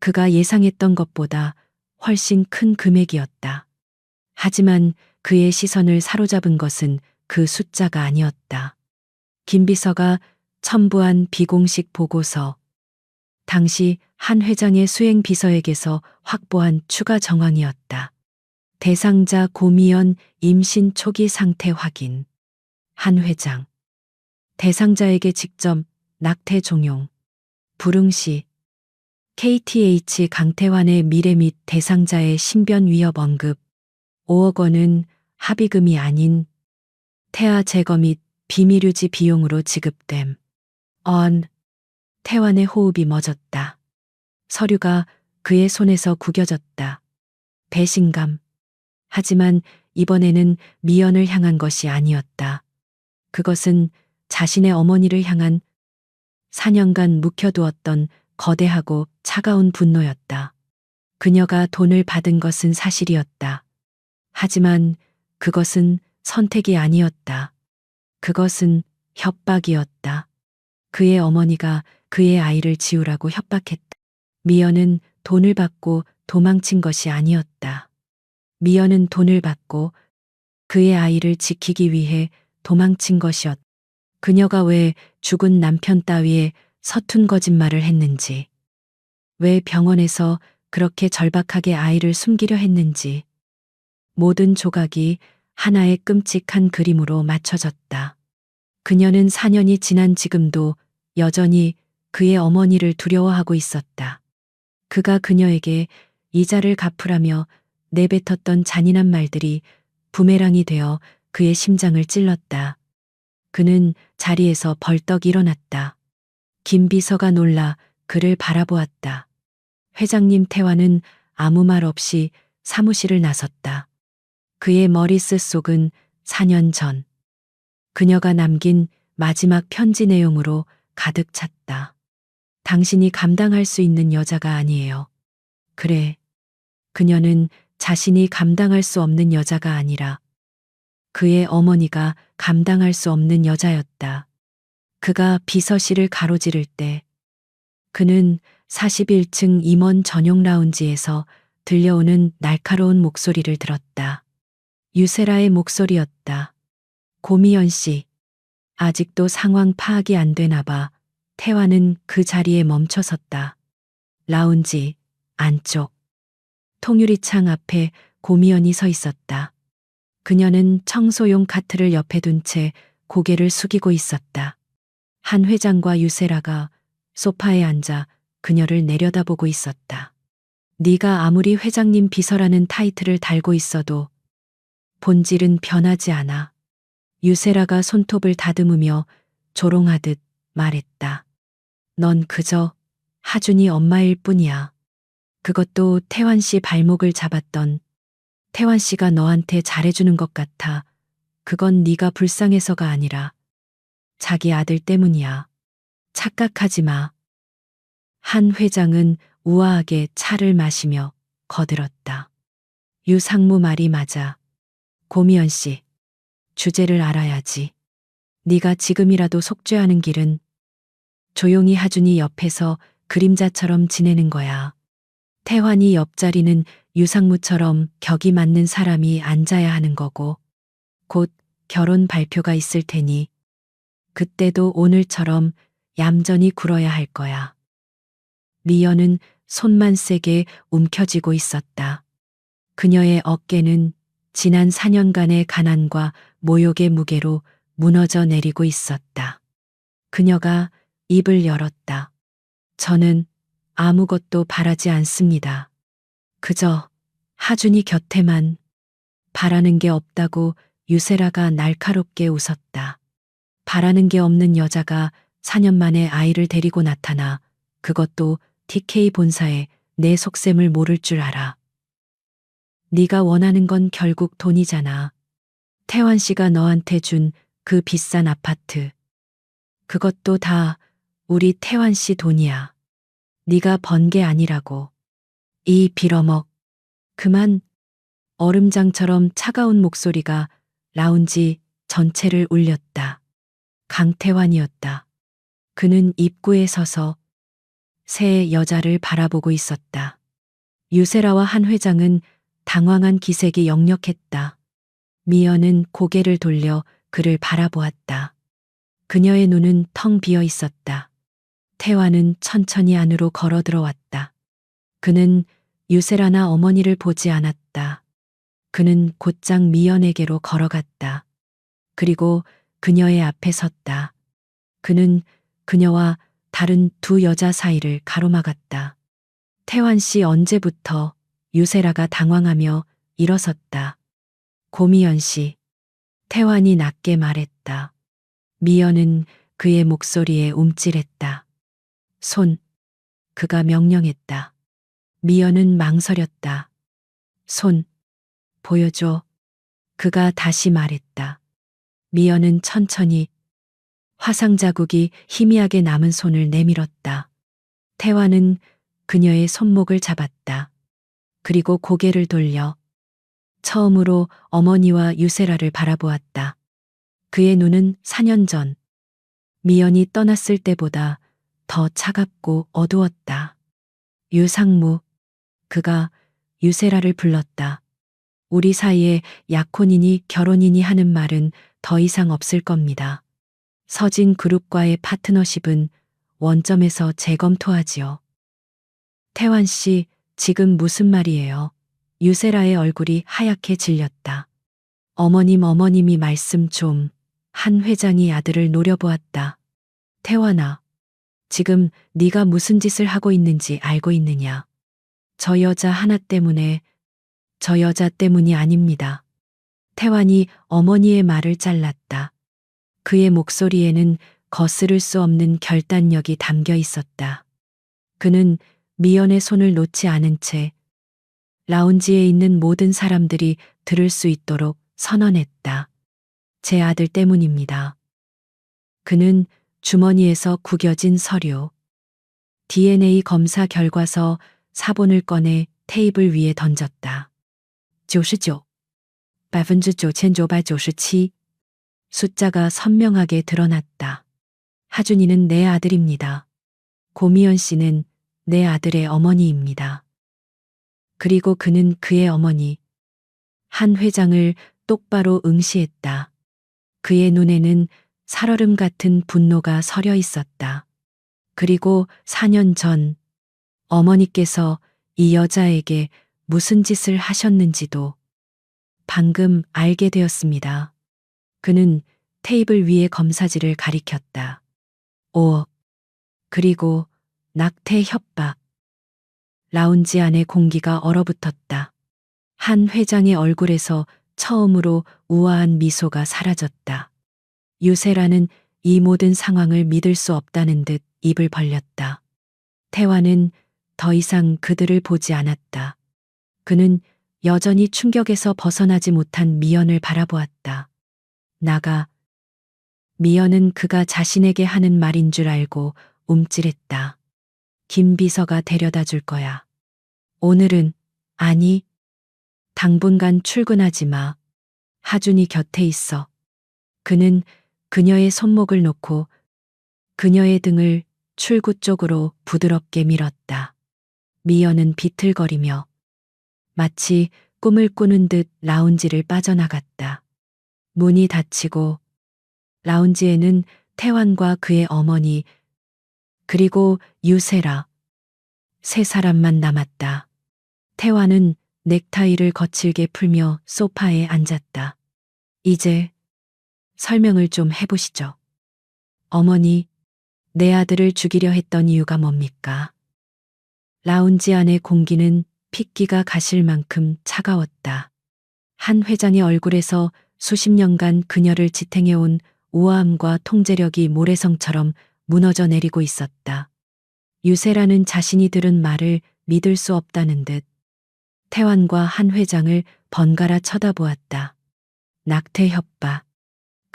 그가 예상했던 것보다 훨씬 큰 금액이었다. 하지만 그의 시선을 사로잡은 것은 그 숫자가 아니었다. 김 비서가 첨부한 비공식 보고서, 당시 한 회장의 수행 비서에게서 확보한 추가 정황이었다. 대상자 고미연 임신 초기 상태 확인. 한 회장. 대상자에게 직접 낙태 종용. 불응시. KTH 강태환의 미래 및 대상자의 신변 위협 언급. 5억 원은 합의금이 아닌 태아 제거 및 비밀 유지 비용으로 지급됨. 태환의 호흡이 멎었다. 서류가 그의 손에서 구겨졌다. 배신감. 하지만 이번에는 미연을 향한 것이 아니었다. 그것은 자신의 어머니를 향한 4년간 묵혀두었던 거대하고 차가운 분노였다. 그녀가 돈을 받은 것은 사실이었다. 하지만 그것은 선택이 아니었다. 그것은 협박이었다. 그의 어머니가 그의 아이를 지우라고 협박했다. 미연은 돈을 받고 도망친 것이 아니었다. 미연은 돈을 받고 그의 아이를 지키기 위해 도망친 것이었다. 그녀가 왜 죽은 남편 따위에 서툰 거짓말을 했는지, 왜 병원에서 그렇게 절박하게 아이를 숨기려 했는지, 모든 조각이 하나의 끔찍한 그림으로 맞춰졌다. 그녀는 4년이 지난 지금도 여전히 그의 어머니를 두려워하고 있었다. 그가 그녀에게 이자를 갚으라며 내뱉었던 잔인한 말들이 부메랑이 되어 그의 심장을 찔렀다. 그는 자리에서 벌떡 일어났다. 김 비서가 놀라 그를 바라보았다. 회장님. 태화는 아무 말 없이 사무실을 나섰다. 그의 머리끝 속은 4년 전 그녀가 남긴 마지막 편지 내용으로 가득 찼다. 당신이 감당할 수 있는 여자가 아니에요. 그래. 그녀는 자신이 감당할 수 없는 여자가 아니라 그의 어머니가 감당할 수 없는 여자였다. 그가 비서실을 가로지를 때 그는 41층 임원 전용 라운지에서 들려오는 날카로운 목소리를 들었다. 유세라의 목소리였다. 고미연 씨. 아직도 상황 파악이 안 되나 봐. 태화는 그 자리에 멈춰 섰다. 라운지 안쪽. 통유리창 앞에 고미연이 서 있었다. 그녀는 청소용 카트를 옆에 둔 채 고개를 숙이고 있었다. 한 회장과 유세라가 소파에 앉아 그녀를 내려다보고 있었다. 네가 아무리 회장님 비서라는 타이틀을 달고 있어도 본질은 변하지 않아. 유세라가 손톱을 다듬으며 조롱하듯 말했다. 넌 그저 하준이 엄마일 뿐이야. 그것도 태환 씨 발목을 잡았던 태환 씨가 너한테 잘해주는 것 같아. 그건 네가 불쌍해서가 아니라 자기 아들 때문이야. 착각하지 마. 한 회장은 우아하게 차를 마시며 거들었다. 유 상무 말이 맞아. 고미연 씨, 주제를 알아야지. 네가 지금이라도 속죄하는 길은 조용히 하준이 옆에서 그림자처럼 지내는 거야. 태환이 옆자리는 유상무처럼 격이 맞는 사람이 앉아야 하는 거고, 곧 결혼 발표가 있을 테니 그때도 오늘처럼 얌전히 굴어야 할 거야. 미연은 손만 세게 움켜쥐고 있었다. 그녀의 어깨는 지난 4년간의 가난과 모욕의 무게로 무너져 내리고 있었다. 그녀가 입을 열었다. 저는 아무것도 바라지 않습니다. 그저 하준이 곁에만. 바라는 게 없다고 유세라가 날카롭게 웃었다. 바라는 게 없는 여자가 4년 만에 아이를 데리고 나타나, 그것도 TK 본사에 내 속셈을 모를 줄 알아. 네가 원하는 건 결국 돈이잖아. 태환 씨가 너한테 준 그 비싼 아파트. 그것도 다 우리 태환 씨 돈이야. 네가 번 게 아니라고. 이 빌어먹. 그만. 얼음장처럼 차가운 목소리가 라운지 전체를 울렸다. 강태환이었다. 그는 입구에 서서 새 여자를 바라보고 있었다. 유세라와 한 회장은 당황한 기색이 역력했다. 미연은 고개를 돌려 그를 바라보았다. 그녀의 눈은 텅 비어 있었다. 태환은 천천히 안으로 걸어 들어왔다. 그는 유세라나 어머니를 보지 않았다. 그는 곧장 미연에게로 걸어갔다. 그리고 그녀의 앞에 섰다. 그는 그녀와 다른 두 여자 사이를 가로막았다. 태환 씨 언제부터? 유세라가 당황하며 일어섰다. 고미연 씨. 태환이 낮게 말했다. 미연은 그의 목소리에 움찔했다. 손. 그가 명령했다. 미연은 망설였다. 손. 보여줘. 그가 다시 말했다. 미연은 천천히 화상 자국이 희미하게 남은 손을 내밀었다. 태환은 그녀의 손목을 잡았다. 그리고 고개를 돌려 처음으로 어머니와 유세라를 바라보았다. 그의 눈은 4년 전 미연이 떠났을 때보다 더 차갑고 어두웠다. 유상무. 그가 유세라를 불렀다. 우리 사이에 약혼이니 결혼이니 하는 말은 더 이상 없을 겁니다. 서진 그룹과의 파트너십은 원점에서 재검토하지요. 태환 씨, 지금 무슨 말이에요? 유세라의 얼굴이 하얗게 질렸다. 어머님이 말씀 좀. 한 회장이 아들을 노려보았다. 태환아, 지금 네가 무슨 짓을 하고 있는지 알고 있느냐? 저 여자 하나 때문에, 저 여자 때문이 아닙니다. 태환이 어머니의 말을 잘랐다. 그의 목소리에는 거스를 수 없는 결단력이 담겨 있었다. 그는 미연의 손을 놓지 않은 채 라운지에 있는 모든 사람들이 들을 수 있도록 선언했다. 제 아들 때문입니다. 그는 주머니에서 구겨진 서류, DNA 검사 결과서 사본을 꺼내 테이블 위에 던졌다. 99. 99,997. 숫자가 선명하게 드러났다. 하준이는 내 아들입니다. 고미연 씨는 내 아들의 어머니입니다. 그리고 그는 그의 어머니, 한 회장을 똑바로 응시했다. 그의 눈에는 살얼음 같은 분노가 서려 있었다. 그리고 4년 전 어머니께서 이 여자에게 무슨 짓을 하셨는지도 방금 알게 되었습니다. 그는 테이블 위의 검사지를 가리켰다. 그리고 낙태 협박. 라운지 안의 공기가 얼어붙었다. 한 회장의 얼굴에서 처음으로 우아한 미소가 사라졌다. 유세라는 이 모든 상황을 믿을 수 없다는 듯 입을 벌렸다. 태환은 더 이상 그들을 보지 않았다. 그는 여전히 충격에서 벗어나지 못한 미연을 바라보았다. 나가. 미연은 그가 자신에게 하는 말인 줄 알고 움찔했다. 김 비서가 데려다 줄 거야. 오늘은, 아니, 당분간 출근하지 마. 하준이 곁에 있어. 그는 그녀의 손목을 놓고 그녀의 등을 출구 쪽으로 부드럽게 밀었다. 미연은 비틀거리며 마치 꿈을 꾸는 듯 라운지를 빠져나갔다. 문이 닫히고 라운지에는 태환과 그의 어머니 그리고 유세라 세 사람만 남았다. 태환은 넥타이를 거칠게 풀며 소파에 앉았다. 이제 설명을 좀 해보시죠. 어머니, 내 아들을 죽이려 했던 이유가 뭡니까? 라운지 안의 공기는 핏기가 가실 만큼 차가웠다. 한 회장의 얼굴에서 수십 년간 그녀를 지탱해온 우아함과 통제력이 모래성처럼 무너져 내리고 있었다. 유세라는 자신이 들은 말을 믿을 수 없다는 듯 태환과 한 회장을 번갈아 쳐다보았다. 낙태 협박.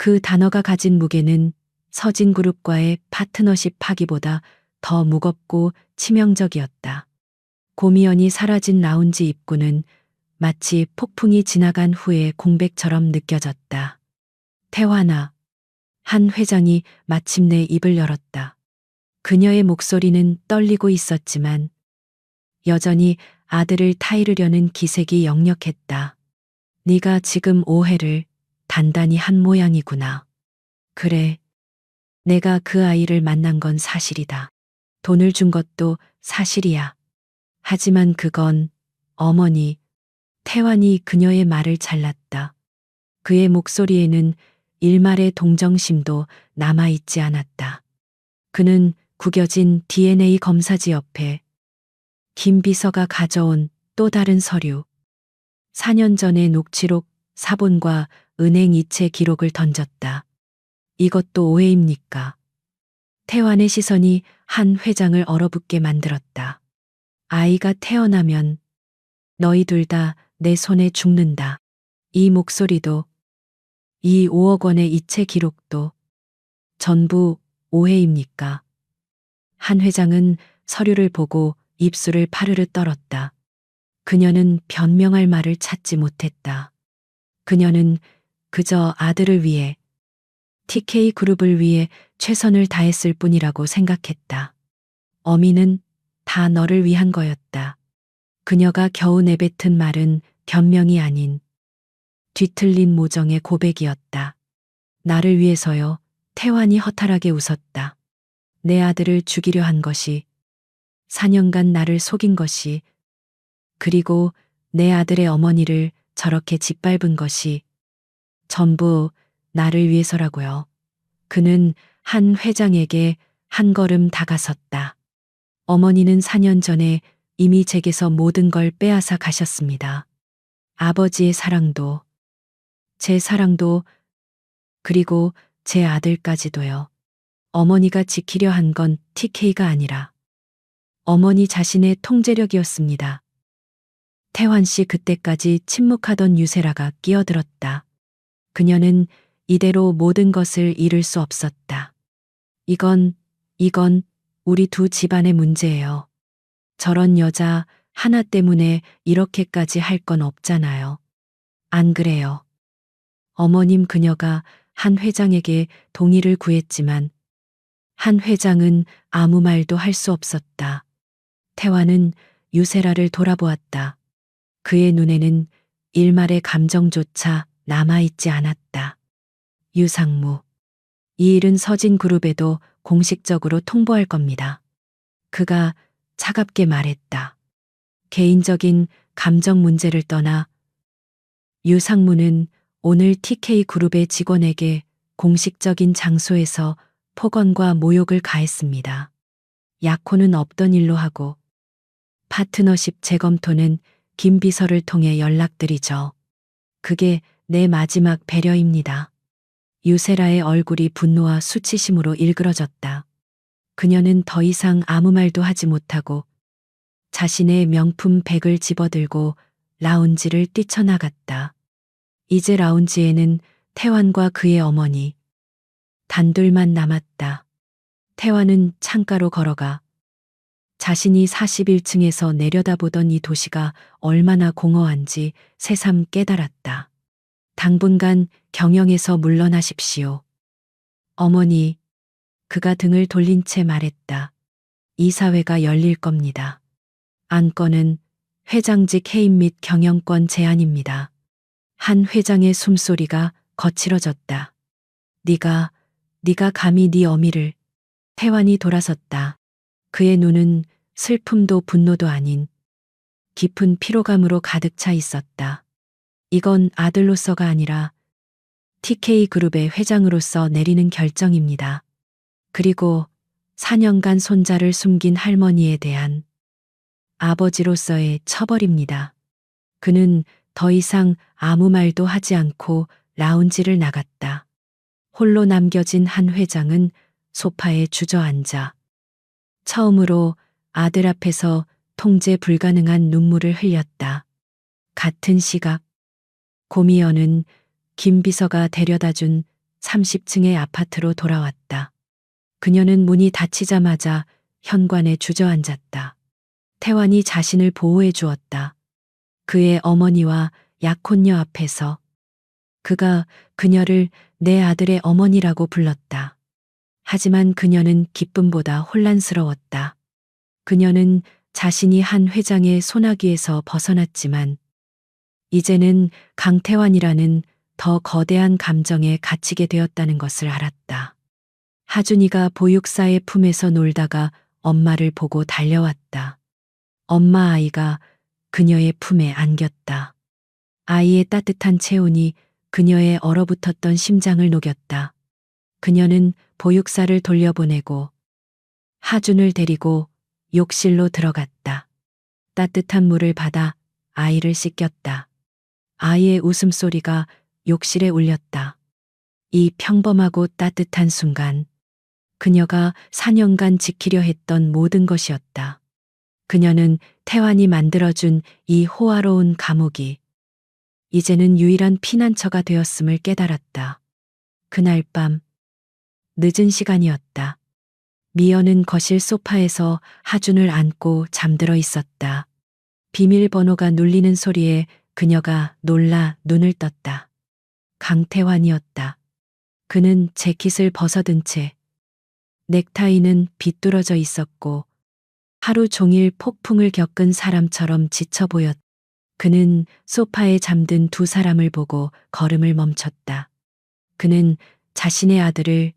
그 단어가 가진 무게는 서진그룹과의 파트너십 파기보다 더 무겁고 치명적이었다. 고미연이 사라진 라운지 입구는 마치 폭풍이 지나간 후의 공백처럼 느껴졌다. 태환아. 한 회장이 마침내 입을 열었다. 그녀의 목소리는 떨리고 있었지만 여전히 아들을 타이르려는 기색이 역력했다. 네가 지금 오해를 단단히 한 모양이구나. 그래. 내가 그 아이를 만난 건 사실이다. 돈을 준 것도 사실이야. 하지만 그건 어머니, 태환이 그녀의 말을 잘랐다. 그의 목소리에는 일말의 동정심도 남아있지 않았다. 그는 구겨진 DNA 검사지 옆에 김 비서가 가져온 또 다른 서류, 4년 전의 녹취록 사본과 은행 이체 기록을 던졌다. 이것도 오해입니까? 태환의 시선이 한 회장을 얼어붙게 만들었다. 아이가 태어나면 너희 둘 다 내 손에 죽는다. 이 목소리도 이 5억 원의 이체 기록도 전부 오해입니까? 한 회장은 서류를 보고 입술을 파르르 떨었다. 그녀는 변명할 말을 찾지 못했다. 그녀는 그저 아들을 위해 TK 그룹을 위해 최선을 다했을 뿐이라고 생각했다. 어미는 다 너를 위한 거였다. 그녀가 겨우 내뱉은 말은 변명이 아닌 뒤틀린 모정의 고백이었다. 나를 위해서요. 태환이 허탈하게 웃었다. 내 아들을 죽이려 한 것이, 4년간 나를 속인 것이, 그리고 내 아들의 어머니를 저렇게 짓밟은 것이 전부 나를 위해서라고요. 그는 한 회장에게 한 걸음 다가섰다. 어머니는 4년 전에 이미 제게서 모든 걸 빼앗아 가셨습니다. 아버지의 사랑도, 제 사랑도, 그리고 제 아들까지도요. 어머니가 지키려 한 건 TK가 아니라 어머니 자신의 통제력이었습니다. 태환 씨 그때까지 침묵하던 유세라가 끼어들었다. 그녀는 이대로 모든 것을 잃을 수 없었다. 이건 우리 두 집안의 문제예요. 저런 여자 하나 때문에 이렇게까지 할 건 없잖아요. 안 그래요? 어머님 그녀가 한 회장에게 동의를 구했지만 한 회장은 아무 말도 할 수 없었다. 태환은 유세라를 돌아보았다. 그의 눈에는 일말의 감정조차 남아있지 않았다. 유상무. 이 일은 서진그룹에도 공식적으로 통보할 겁니다. 그가 차갑게 말했다. 개인적인 감정 문제를 떠나 유상무는 오늘 TK그룹의 직원에게 공식적인 장소에서 폭언과 모욕을 가했습니다. 약혼은 없던 일로 하고 파트너십 재검토는 김 비서를 통해 연락드리죠. 그게 내 마지막 배려입니다. 유세라의 얼굴이 분노와 수치심으로 일그러졌다. 그녀는 더 이상 아무 말도 하지 못하고 자신의 명품 백을 집어들고 라운지를 뛰쳐나갔다. 이제 라운지에는 태환과 그의 어머니 단둘만 남았다. 태환은 창가로 걸어가 자신이 41층에서 내려다보던 이 도시가 얼마나 공허한지 새삼 깨달았다. 당분간 경영에서 물러나십시오. 어머니, 그가 등을 돌린 채 말했다. 이사회가 열릴 겁니다. 안건은 회장직 해임 및 경영권 제한입니다. 한 회장의 숨소리가 거칠어졌다. 네가 감히 네 어미를. 태환이 돌아섰다. 그의 눈은 슬픔도 분노도 아닌 깊은 피로감으로 가득 차 있었다. 이건 아들로서가 아니라 TK그룹의 회장으로서 내리는 결정입니다. 그리고 4년간 손자를 숨긴 할머니에 대한 아버지로서의 처벌입니다. 그는 더 이상 아무 말도 하지 않고 라운지를 나갔다. 홀로 남겨진 한 회장은 소파에 주저앉아 처음으로 아들 앞에서 통제 불가능한 눈물을 흘렸다. 같은 시각 고미연은 김 비서가 데려다준 30층의 아파트로 돌아왔다. 그녀는 문이 닫히자마자 현관에 주저앉았다. 태환이 자신을 보호해 주었다. 그의 어머니와 약혼녀 앞에서 그가 그녀를 내 아들의 어머니라고 불렀다. 하지만 그녀는 기쁨보다 혼란스러웠다. 그녀는 자신이 한 회장의 소나기에서 벗어났지만 이제는 강태환이라는 더 거대한 감정에 갇히게 되었다는 것을 알았다. 하준이가 보육사의 품에서 놀다가 엄마를 보고 달려왔다. 엄마 아이가 그녀의 품에 안겼다. 아이의 따뜻한 체온이 그녀의 얼어붙었던 심장을 녹였다. 그녀는 보육사를 돌려보내고 하준을 데리고 욕실로 들어갔다. 따뜻한 물을 받아 아이를 씻겼다. 아이의 웃음소리가 욕실에 울렸다. 이 평범하고 따뜻한 순간, 그녀가 4년간 지키려 했던 모든 것이었다. 그녀는 태환이 만들어준 이 호화로운 감옥이 이제는 유일한 피난처가 되었음을 깨달았다. 그날 밤, 늦은 시간이었다. 미연은 거실 소파에서 하준을 안고 잠들어 있었다. 비밀번호가 눌리는 소리에 그녀가 놀라 눈을 떴다. 강태환이었다. 그는 재킷을 벗어든 채 넥타이는 비뚤어져 있었고 하루 종일 폭풍을 겪은 사람처럼 지쳐 보였다. 그는 소파에 잠든 두 사람을 보고 걸음을 멈췄다. 그는 자신의 아들을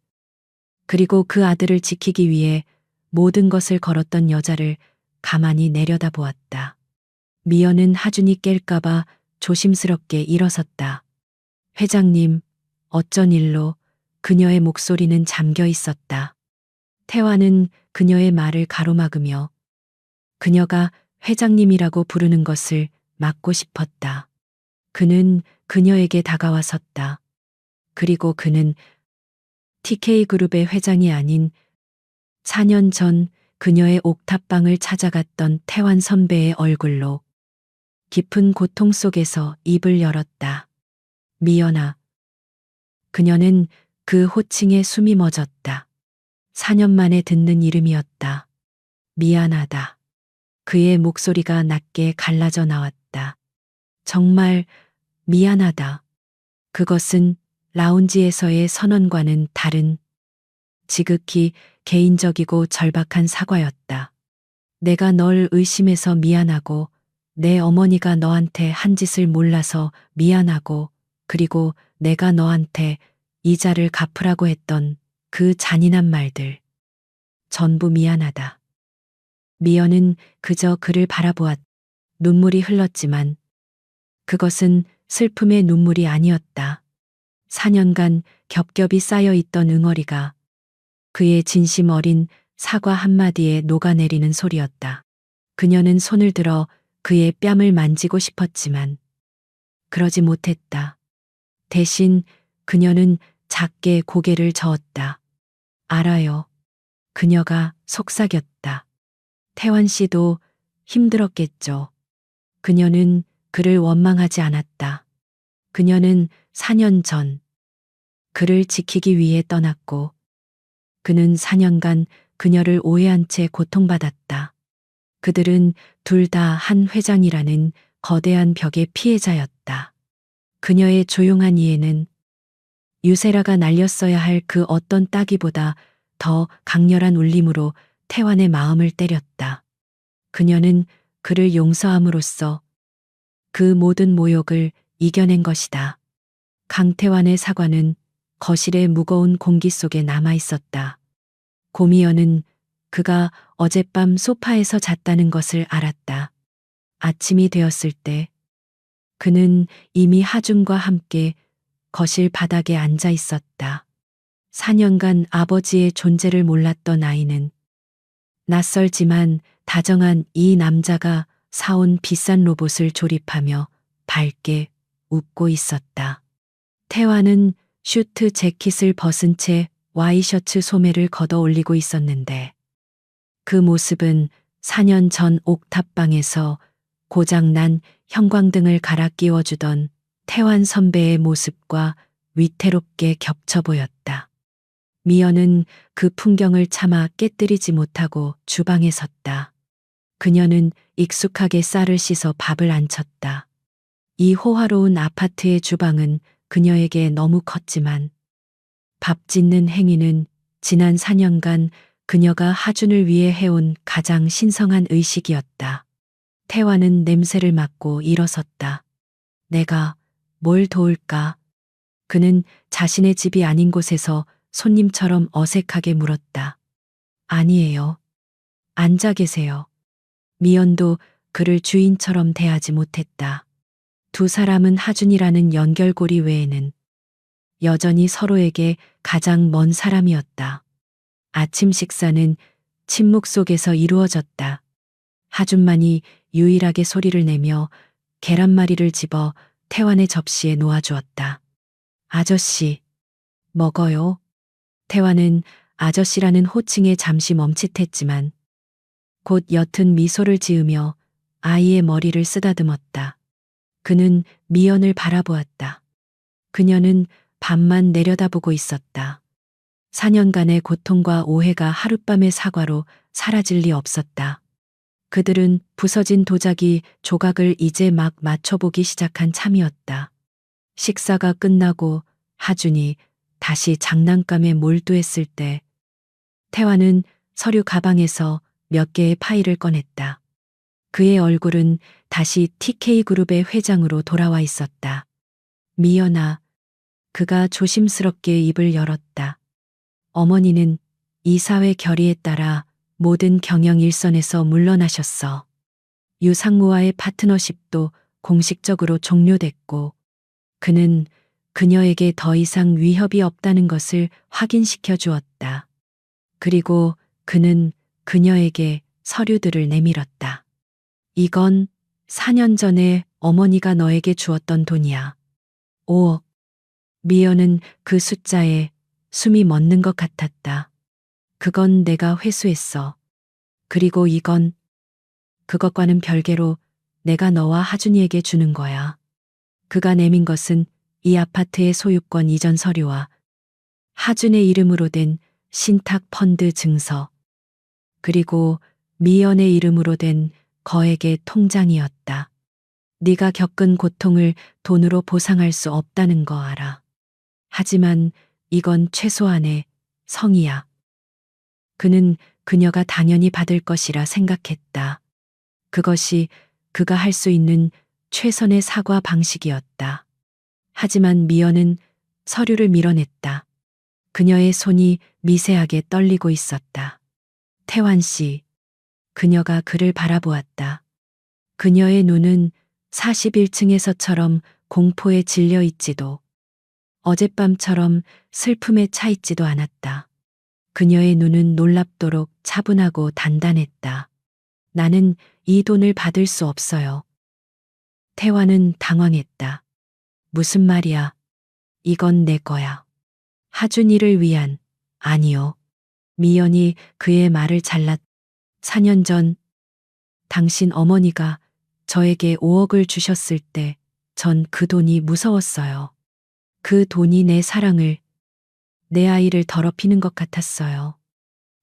그리고 그 아들을 지키기 위해 모든 것을 걸었던 여자를 가만히 내려다보았다. 미연은 하준이 깰까봐 조심스럽게 일어섰다. 회장님, 어쩐 일로? 그녀의 목소리는 잠겨 있었다. 태환은 그녀의 말을 가로막으며 그녀가 회장님이라고 부르는 것을 막고 싶었다. 그는 그녀에게 다가와 섰다. 그리고 그는 TK그룹의 회장이 아닌 4년 전 그녀의 옥탑방을 찾아갔던 태환 선배의 얼굴로 깊은 고통 속에서 입을 열었다. 미연아. 그녀는 그 호칭에 숨이 멎었다. 4년 만에 듣는 이름이었다. 미안하다. 그의 목소리가 낮게 갈라져 나왔다. 정말 미안하다. 그것은 라운지에서의 선언과는 다른 지극히 개인적이고 절박한 사과였다. 내가 널 의심해서 미안하고 내 어머니가 너한테 한 짓을 몰라서 미안하고 그리고 내가 너한테 이자를 갚으라고 했던 그 잔인한 말들. 전부 미안하다. 미연은 그저 그를 바라보았. 눈물이 흘렀지만 그것은 슬픔의 눈물이 아니었다. 4년간 겹겹이 쌓여있던 응어리가 그의 진심 어린 사과 한마디에 녹아내리는 소리였다. 그녀는 손을 들어 그의 뺨을 만지고 싶었지만 그러지 못했다. 대신 그녀는 작게 고개를 저었다. 알아요. 그녀가 속삭였다. 태환 씨도 힘들었겠죠. 그녀는 그를 원망하지 않았다. 그녀는 4년 전 그를 지키기 위해 떠났고 그는 4년간 그녀를 오해한 채 고통받았다. 그들은 둘 다 한 회장이라는 거대한 벽의 피해자였다. 그녀의 조용한 이해는 유세라가 날렸어야 할 그 어떤 따기보다 더 강렬한 울림으로 태환의 마음을 때렸다. 그녀는 그를 용서함으로써 그 모든 모욕을 이겨낸 것이다. 강태환의 사과는 거실의 무거운 공기 속에 남아 있었다. 고미연은 그가 어젯밤 소파에서 잤다는 것을 알았다. 아침이 되었을 때 그는 이미 하준과 함께 거실 바닥에 앉아 있었다. 4년간 아버지의 존재를 몰랐던 아이는 낯설지만 다정한 이 남자가 사온 비싼 로봇을 조립하며 밝게 웃고 있었다. 태화는 슈트 재킷을 벗은 채 와이셔츠 소매를 걷어 올리고 있었는데 그 모습은 4년 전 옥탑방에서 고장난 형광등을 갈아 끼워주던 태환 선배의 모습과 위태롭게 겹쳐 보였다. 미연은 그 풍경을 차마 깨뜨리지 못하고 주방에 섰다. 그녀는 익숙하게 쌀을 씻어 밥을 안쳤다. 이 호화로운 아파트의 주방은 그녀에게 너무 컸지만 밥 짓는 행위는 지난 4년간 그녀가 하준을 위해 해온 가장 신성한 의식이었다. 태화는 냄새를 맡고 일어섰다. 내가 뭘 도울까? 그는 자신의 집이 아닌 곳에서 손님처럼 어색하게 물었다. 아니에요. 앉아 계세요. 미연도 그를 주인처럼 대하지 못했다. 두 사람은 하준이라는 연결고리 외에는 여전히 서로에게 가장 먼 사람이었다. 아침 식사는 침묵 속에서 이루어졌다. 하준만이 유일하게 소리를 내며 계란말이를 집어 태환의 접시에 놓아주었다. 아저씨, 먹어요. 태환은 아저씨라는 호칭에 잠시 멈칫했지만 곧 옅은 미소를 지으며 아이의 머리를 쓰다듬었다. 그는 미연을 바라보았다. 그녀는 밤만 내려다보고 있었다. 4년간의 고통과 오해가 하룻밤의 사과로 사라질 리 없었다. 그들은 부서진 도자기 조각을 이제 막 맞춰보기 시작한 참이었다. 식사가 끝나고 하준이 다시 장난감에 몰두했을 때 태환은 서류 가방에서 몇 개의 파일을 꺼냈다. 그의 얼굴은 다시 TK그룹의 회장으로 돌아와 있었다. 미연아, 그가 조심스럽게 입을 열었다. 어머니는 이사회 결의에 따라 모든 경영 일선에서 물러나셨어. 유상무와의 파트너십도 공식적으로 종료됐고, 그는 그녀에게 더 이상 위협이 없다는 것을 확인시켜 주었다. 그리고 그는 그녀에게 서류들을 내밀었다. 이건 4년 전에 어머니가 너에게 주었던 돈이야. 5억. 미연은 그 숫자에 숨이 멎는 것 같았다. 그건 내가 회수했어. 그리고 이건 그것과는 별개로 내가 너와 하준이에게 주는 거야. 그가 내민 것은 이 아파트의 소유권 이전 서류와 하준의 이름으로 된 신탁 펀드 증서, 그리고 미연의 이름으로 된 거액의 통장이었다. 네가 겪은 고통을 돈으로 보상할 수 없다는 거 알아. 하지만 이건 최소한의 성의야. 그는 그녀가 당연히 받을 것이라 생각했다. 그것이 그가 할 수 있는 최선의 사과 방식이었다. 하지만 미연은 서류를 밀어냈다. 그녀의 손이 미세하게 떨리고 있었다. 태환 씨, 그녀가 그를 바라보았다. 그녀의 눈은 41층에서처럼 공포에 질려 있지도 어젯밤처럼 슬픔에 차 있지도 않았다. 그녀의 눈은 놀랍도록 차분하고 단단했다. 나는 이 돈을 받을 수 없어요. 태환은 당황했다. 무슨 말이야? 이건 내 거야. 하준이를 위한, 아니요. 미연이 그의 말을 잘랐. 4년 전 당신 어머니가 저에게 5억을 주셨을 때 전 그 돈이 무서웠어요. 그 돈이 내 사랑을, 내 아이를 더럽히는 것 같았어요.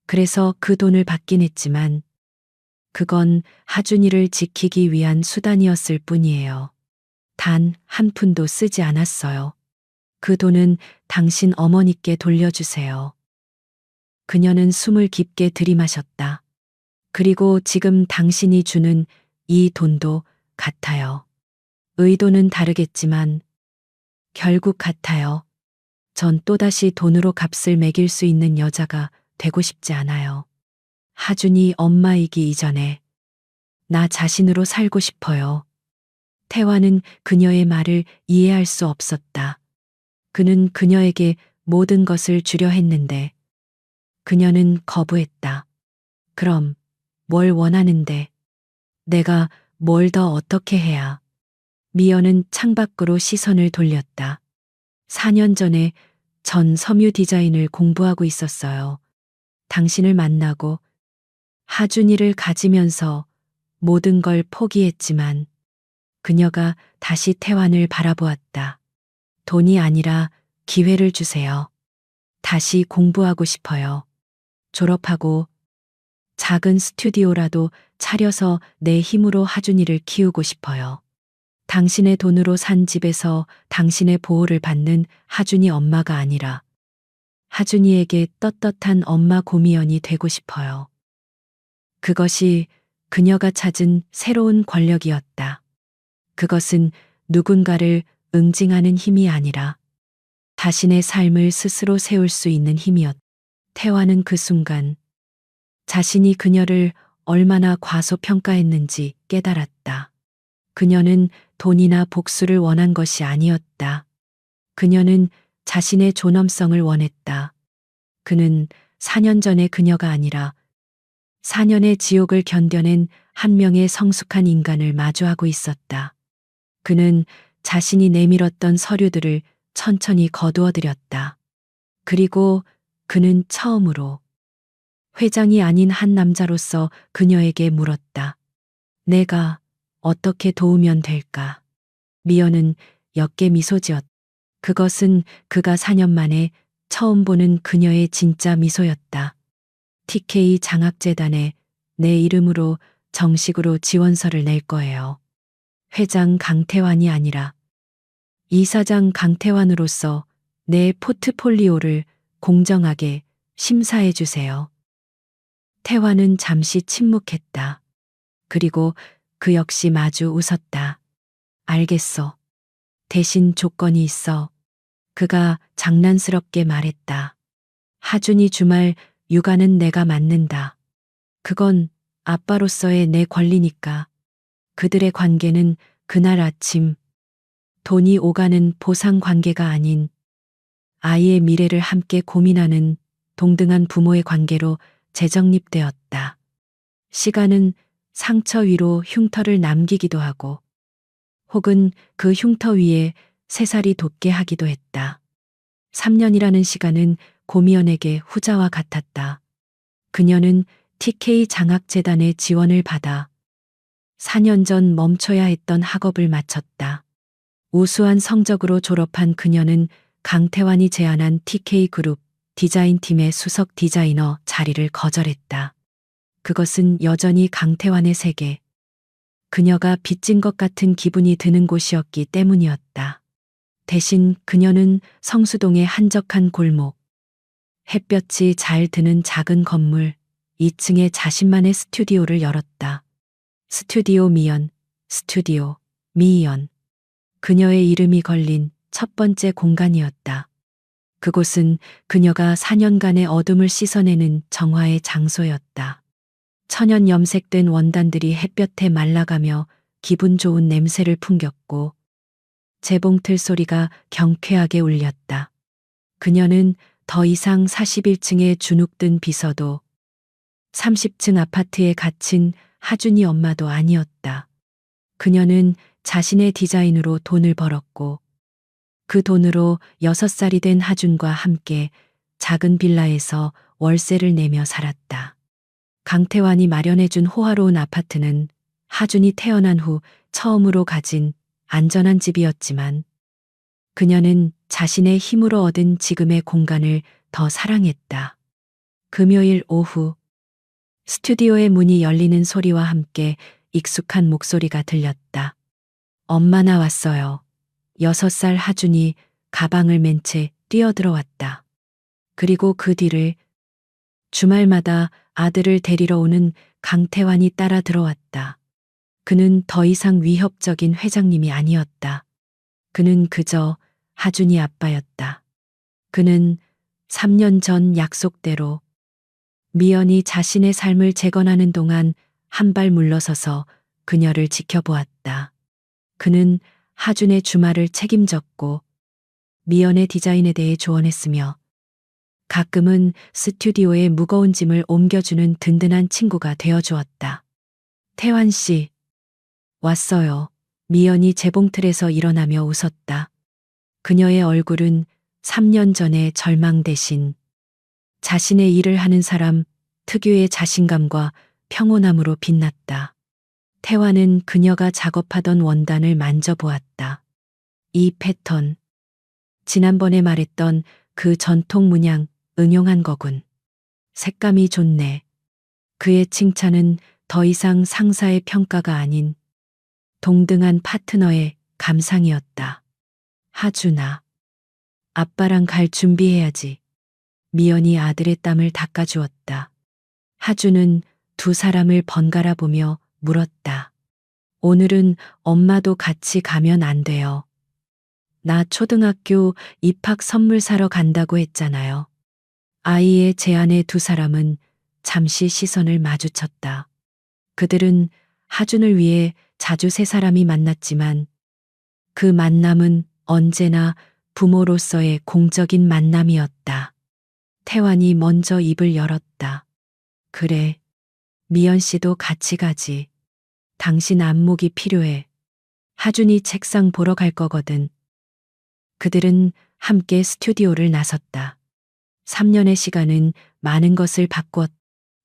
그래서 그 돈을 받긴 했지만 그건 하준이를 지키기 위한 수단이었을 뿐이에요. 단 한 푼도 쓰지 않았어요. 그 돈은 당신 어머니께 돌려주세요. 그녀는 숨을 깊게 들이마셨다. 그리고 지금 당신이 주는 이 돈도 같아요. 의도는 다르겠지만 결국 같아요. 전 또다시 돈으로 값을 매길 수 있는 여자가 되고 싶지 않아요. 하준이 엄마이기 이전에 나 자신으로 살고 싶어요. 태화는 그녀의 말을 이해할 수 없었다. 그는 그녀에게 모든 것을 주려 했는데 그녀는 거부했다. 그럼 뭘 원하는데? 내가 뭘 더 어떻게 해야? 미연은 창밖으로 시선을 돌렸다. 4년 전에 전 섬유 디자인을 공부하고 있었어요. 당신을 만나고 하준이를 가지면서 모든 걸 포기했지만 그녀가 다시 태환을 바라보았다. 돈이 아니라 기회를 주세요. 다시 공부하고 싶어요. 졸업하고 작은 스튜디오라도 차려서 내 힘으로 하준이를 키우고 싶어요. 당신의 돈으로 산 집에서 당신의 보호를 받는 하준이 엄마가 아니라 하준이에게 떳떳한 엄마 고미연이 되고 싶어요. 그것이 그녀가 찾은 새로운 권력이었다. 그것은 누군가를 응징하는 힘이 아니라 자신의 삶을 스스로 세울 수 있는 힘이었다. 태화는 그 순간 자신이 그녀를 얼마나 과소평가했는지 깨달았다. 그녀는 돈이나 복수를 원한 것이 아니었다. 그녀는 자신의 존엄성을 원했다. 그는 4년 전의 그녀가 아니라 4년의 지옥을 견뎌낸 한 명의 성숙한 인간을 마주하고 있었다. 그는 자신이 내밀었던 서류들을 천천히 거두어들였다. 그리고 그는 처음으로 회장이 아닌 한 남자로서 그녀에게 물었다. 내가 어떻게 도우면 될까? 미연은 옅게 미소 지었다. 그것은 그가 4년 만에 처음 보는 그녀의 진짜 미소였다. TK 장학재단에 내 이름으로 정식으로 지원서를 낼 거예요. 회장 강태환이 아니라 이사장 강태환으로서 내 포트폴리오를 공정하게 심사해 주세요. 태환은 잠시 침묵했다. 그리고 그 역시 마주 웃었다. 알겠어. 대신 조건이 있어. 그가 장난스럽게 말했다. 하준이 주말 육아는 내가 맡는다. 그건 아빠로서의 내 권리니까. 그들의 관계는 그날 아침 돈이 오가는 보상 관계가 아닌 아이의 미래를 함께 고민하는 동등한 부모의 관계로 재정립되었다. 시간은 상처 위로 흉터를 남기기도 하고 혹은 그 흉터 위에 새살이 돋게 하기도 했다. 3년이라는 시간은 고미연에게 후자와 같았다. 그녀는 TK 장학재단의 지원을 받아 4년 전 멈춰야 했던 학업을 마쳤다. 우수한 성적으로 졸업한 그녀는 강태환이 제안한 TK그룹 디자인팀의 수석 디자이너 자리를 거절했다. 그것은 여전히 강태환의 세계, 그녀가 빚진 것 같은 기분이 드는 곳이었기 때문이었다. 대신 그녀는 성수동의 한적한 골목, 햇볕이 잘 드는 작은 건물 2층에 자신만의 스튜디오를 열었다. 스튜디오 미연, 스튜디오 미연. 그녀의 이름이 걸린 첫 번째 공간이었다. 그곳은 그녀가 4년간의 어둠을 씻어내는 정화의 장소였다. 천연 염색된 원단들이 햇볕에 말라가며 기분 좋은 냄새를 풍겼고 재봉틀 소리가 경쾌하게 울렸다. 그녀는 더 이상 41층의 주눅든 비서도 30층 아파트에 갇힌 하준이 엄마도 아니었다. 그녀는 자신의 디자인으로 돈을 벌었고 그 돈으로 6살이 된 하준과 함께 작은 빌라에서 월세를 내며 살았다. 강태환이 마련해준 호화로운 아파트는 하준이 태어난 후 처음으로 가진 안전한 집이었지만 그녀는 자신의 힘으로 얻은 지금의 공간을 더 사랑했다. 금요일 오후 스튜디오의 문이 열리는 소리와 함께 익숙한 목소리가 들렸다. 엄마 나왔어요. 6살 하준이 가방을 맨 채 뛰어들어왔다. 그리고 그 뒤를 주말마다 아들을 데리러 오는 강태환이 따라 들어왔다. 그는 더 이상 위협적인 회장님이 아니었다. 그는 그저 하준이 아빠였다. 그는 3년 전 약속대로 미연이 자신의 삶을 재건하는 동안 한 발 물러서서 그녀를 지켜보았다. 그는 하준의 주말을 책임졌고 미연의 디자인에 대해 조언했으며 가끔은 스튜디오에 무거운 짐을 옮겨주는 든든한 친구가 되어주었다. 태환 씨, 왔어요. 미연이 재봉틀에서 일어나며 웃었다. 그녀의 얼굴은 3년 전의 절망 대신 자신의 일을 하는 사람 특유의 자신감과 평온함으로 빛났다. 태환은 그녀가 작업하던 원단을 만져보았다. 이 패턴, 지난번에 말했던 그 전통 문양 응용한 거군. 색감이 좋네. 그의 칭찬은 더 이상 상사의 평가가 아닌 동등한 파트너의 감상이었다. 하준아, 아빠랑 갈 준비해야지. 미연이 아들의 땀을 닦아주었다. 하준은 두 사람을 번갈아 보며 물었다. 오늘은 엄마도 같이 가면 안 돼요. 나 초등학교 입학 선물 사러 간다고 했잖아요. 아이의 제안에 두 사람은 잠시 시선을 마주쳤다. 그들은 하준을 위해 자주 세 사람이 만났지만 그 만남은 언제나 부모로서의 공적인 만남이었다. 태환이 먼저 입을 열었다. 그래, 미연 씨도 같이 가지. 당신 안목이 필요해. 하준이 책상 보러 갈 거거든. 그들은 함께 스튜디오를 나섰다. 3년의 시간은 많은 것을 바꾸었다.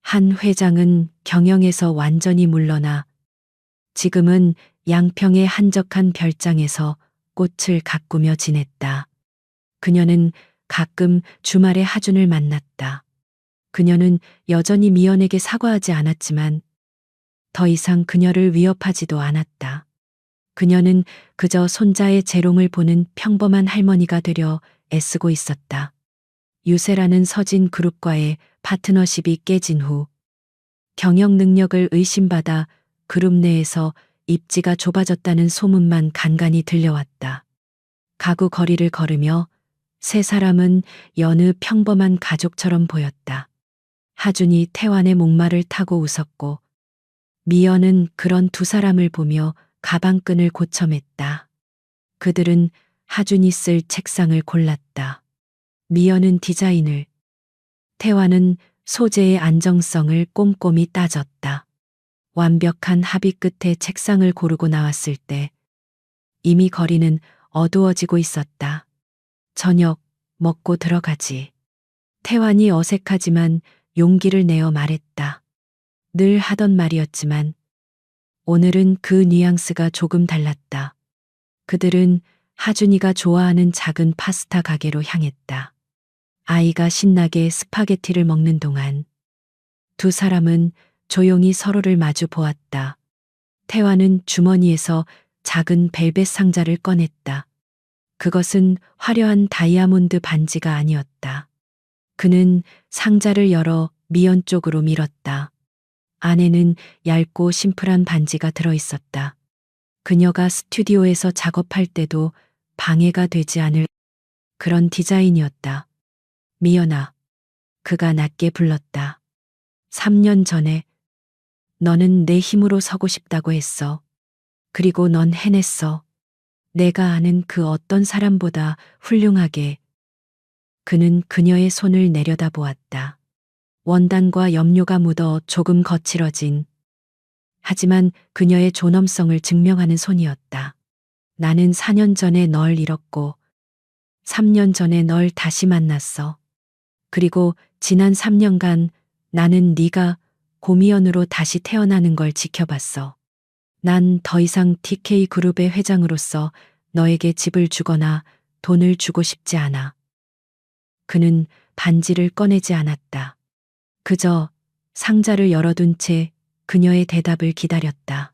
한 회장은 경영에서 완전히 물러나 지금은 양평의 한적한 별장에서 꽃을 가꾸며 지냈다. 그녀는 가끔 주말에 하준을 만났다. 그녀는 여전히 미연에게 사과하지 않았지만 더 이상 그녀를 위협하지도 않았다. 그녀는 그저 손자의 재롱을 보는 평범한 할머니가 되려 애쓰고 있었다. 유세라는 서진 그룹과의 파트너십이 깨진 후 경영 능력을 의심받아 그룹 내에서 입지가 좁아졌다는 소문만 간간히 들려왔다. 가구 거리를 걸으며 세 사람은 여느 평범한 가족처럼 보였다. 하준이 태환의 목마를 타고 웃었고 미연은 그런 두 사람을 보며 가방끈을 고쳐맸다. 그들은 하준이 쓸 책상을 골랐다. 미연은 디자인을, 태환은 소재의 안정성을 꼼꼼히 따졌다. 완벽한 합의 끝에 책상을 고르고 나왔을 때 이미 거리는 어두워지고 있었다. 저녁 먹고 들어가지. 태환이 어색하지만 용기를 내어 말했다. 늘 하던 말이었지만 오늘은 그 뉘앙스가 조금 달랐다. 그들은 하준이가 좋아하는 작은 파스타 가게로 향했다. 아이가 신나게 스파게티를 먹는 동안 두 사람은 조용히 서로를 마주 보았다. 태환은 주머니에서 작은 벨벳 상자를 꺼냈다. 그것은 화려한 다이아몬드 반지가 아니었다. 그는 상자를 열어 미연 쪽으로 밀었다. 안에는 얇고 심플한 반지가 들어 있었다. 그녀가 스튜디오에서 작업할 때도 방해가 되지 않을 그런 디자인이었다. 미연아, 그가 낮게 불렀다. 3년 전에 너는 내 힘으로 서고 싶다고 했어. 그리고 넌 해냈어. 내가 아는 그 어떤 사람보다 훌륭하게. 그는 그녀의 손을 내려다보았다. 원단과 염료가 묻어 조금 거칠어진 하지만 그녀의 존엄성을 증명하는 손이었다. 나는 4년 전에 널 잃었고 3년 전에 널 다시 만났어. 그리고 지난 3년간 나는 네가 고미연으로 다시 태어나는 걸 지켜봤어. 난 더 이상 TK 그룹의 회장으로서 너에게 집을 주거나 돈을 주고 싶지 않아. 그는 반지를 꺼내지 않았다. 그저 상자를 열어둔 채 그녀의 대답을 기다렸다.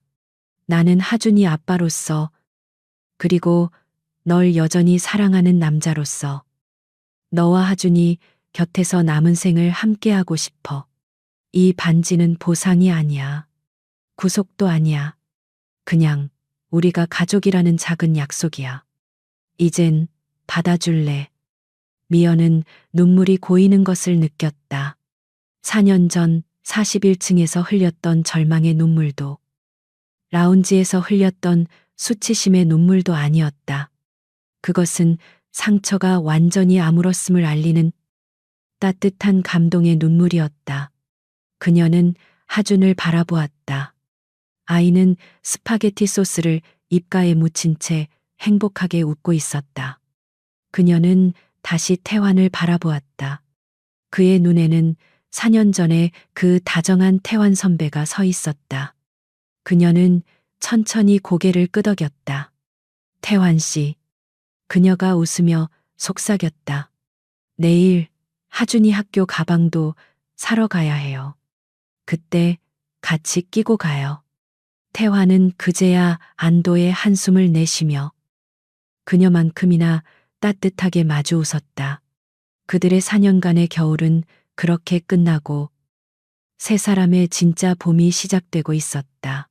나는 하준이 아빠로서 그리고 널 여전히 사랑하는 남자로서 너와 하준이 곁에서 남은 생을 함께하고 싶어. 이 반지는 보상이 아니야. 구속도 아니야. 그냥 우리가 가족이라는 작은 약속이야. 이젠 받아줄래. 미연은 눈물이 고이는 것을 느꼈다. 4년 전 41층에서 흘렸던 절망의 눈물도, 라운지에서 흘렸던 수치심의 눈물도 아니었다. 그것은 상처가 완전히 아물었음을 알리는 따뜻한 감동의 눈물이었다. 그녀는 하준을 바라보았다. 아이는 스파게티 소스를 입가에 묻힌 채 행복하게 웃고 있었다. 그녀는 다시 태환을 바라보았다. 그의 눈에는 4년 전에 그 다정한 태환 선배가 서 있었다. 그녀는 천천히 고개를 끄덕였다. 태환 씨. 그녀가 웃으며 속삭였다. 내일 하준이 학교 가방도 사러 가야 해요. 그때 같이 끼고 가요. 태환은 그제야 안도의 한숨을 내쉬며 그녀만큼이나 따뜻하게 마주 웃었다. 그들의 4년간의 겨울은 그렇게 끝나고 세 사람의 진짜 봄이 시작되고 있었다.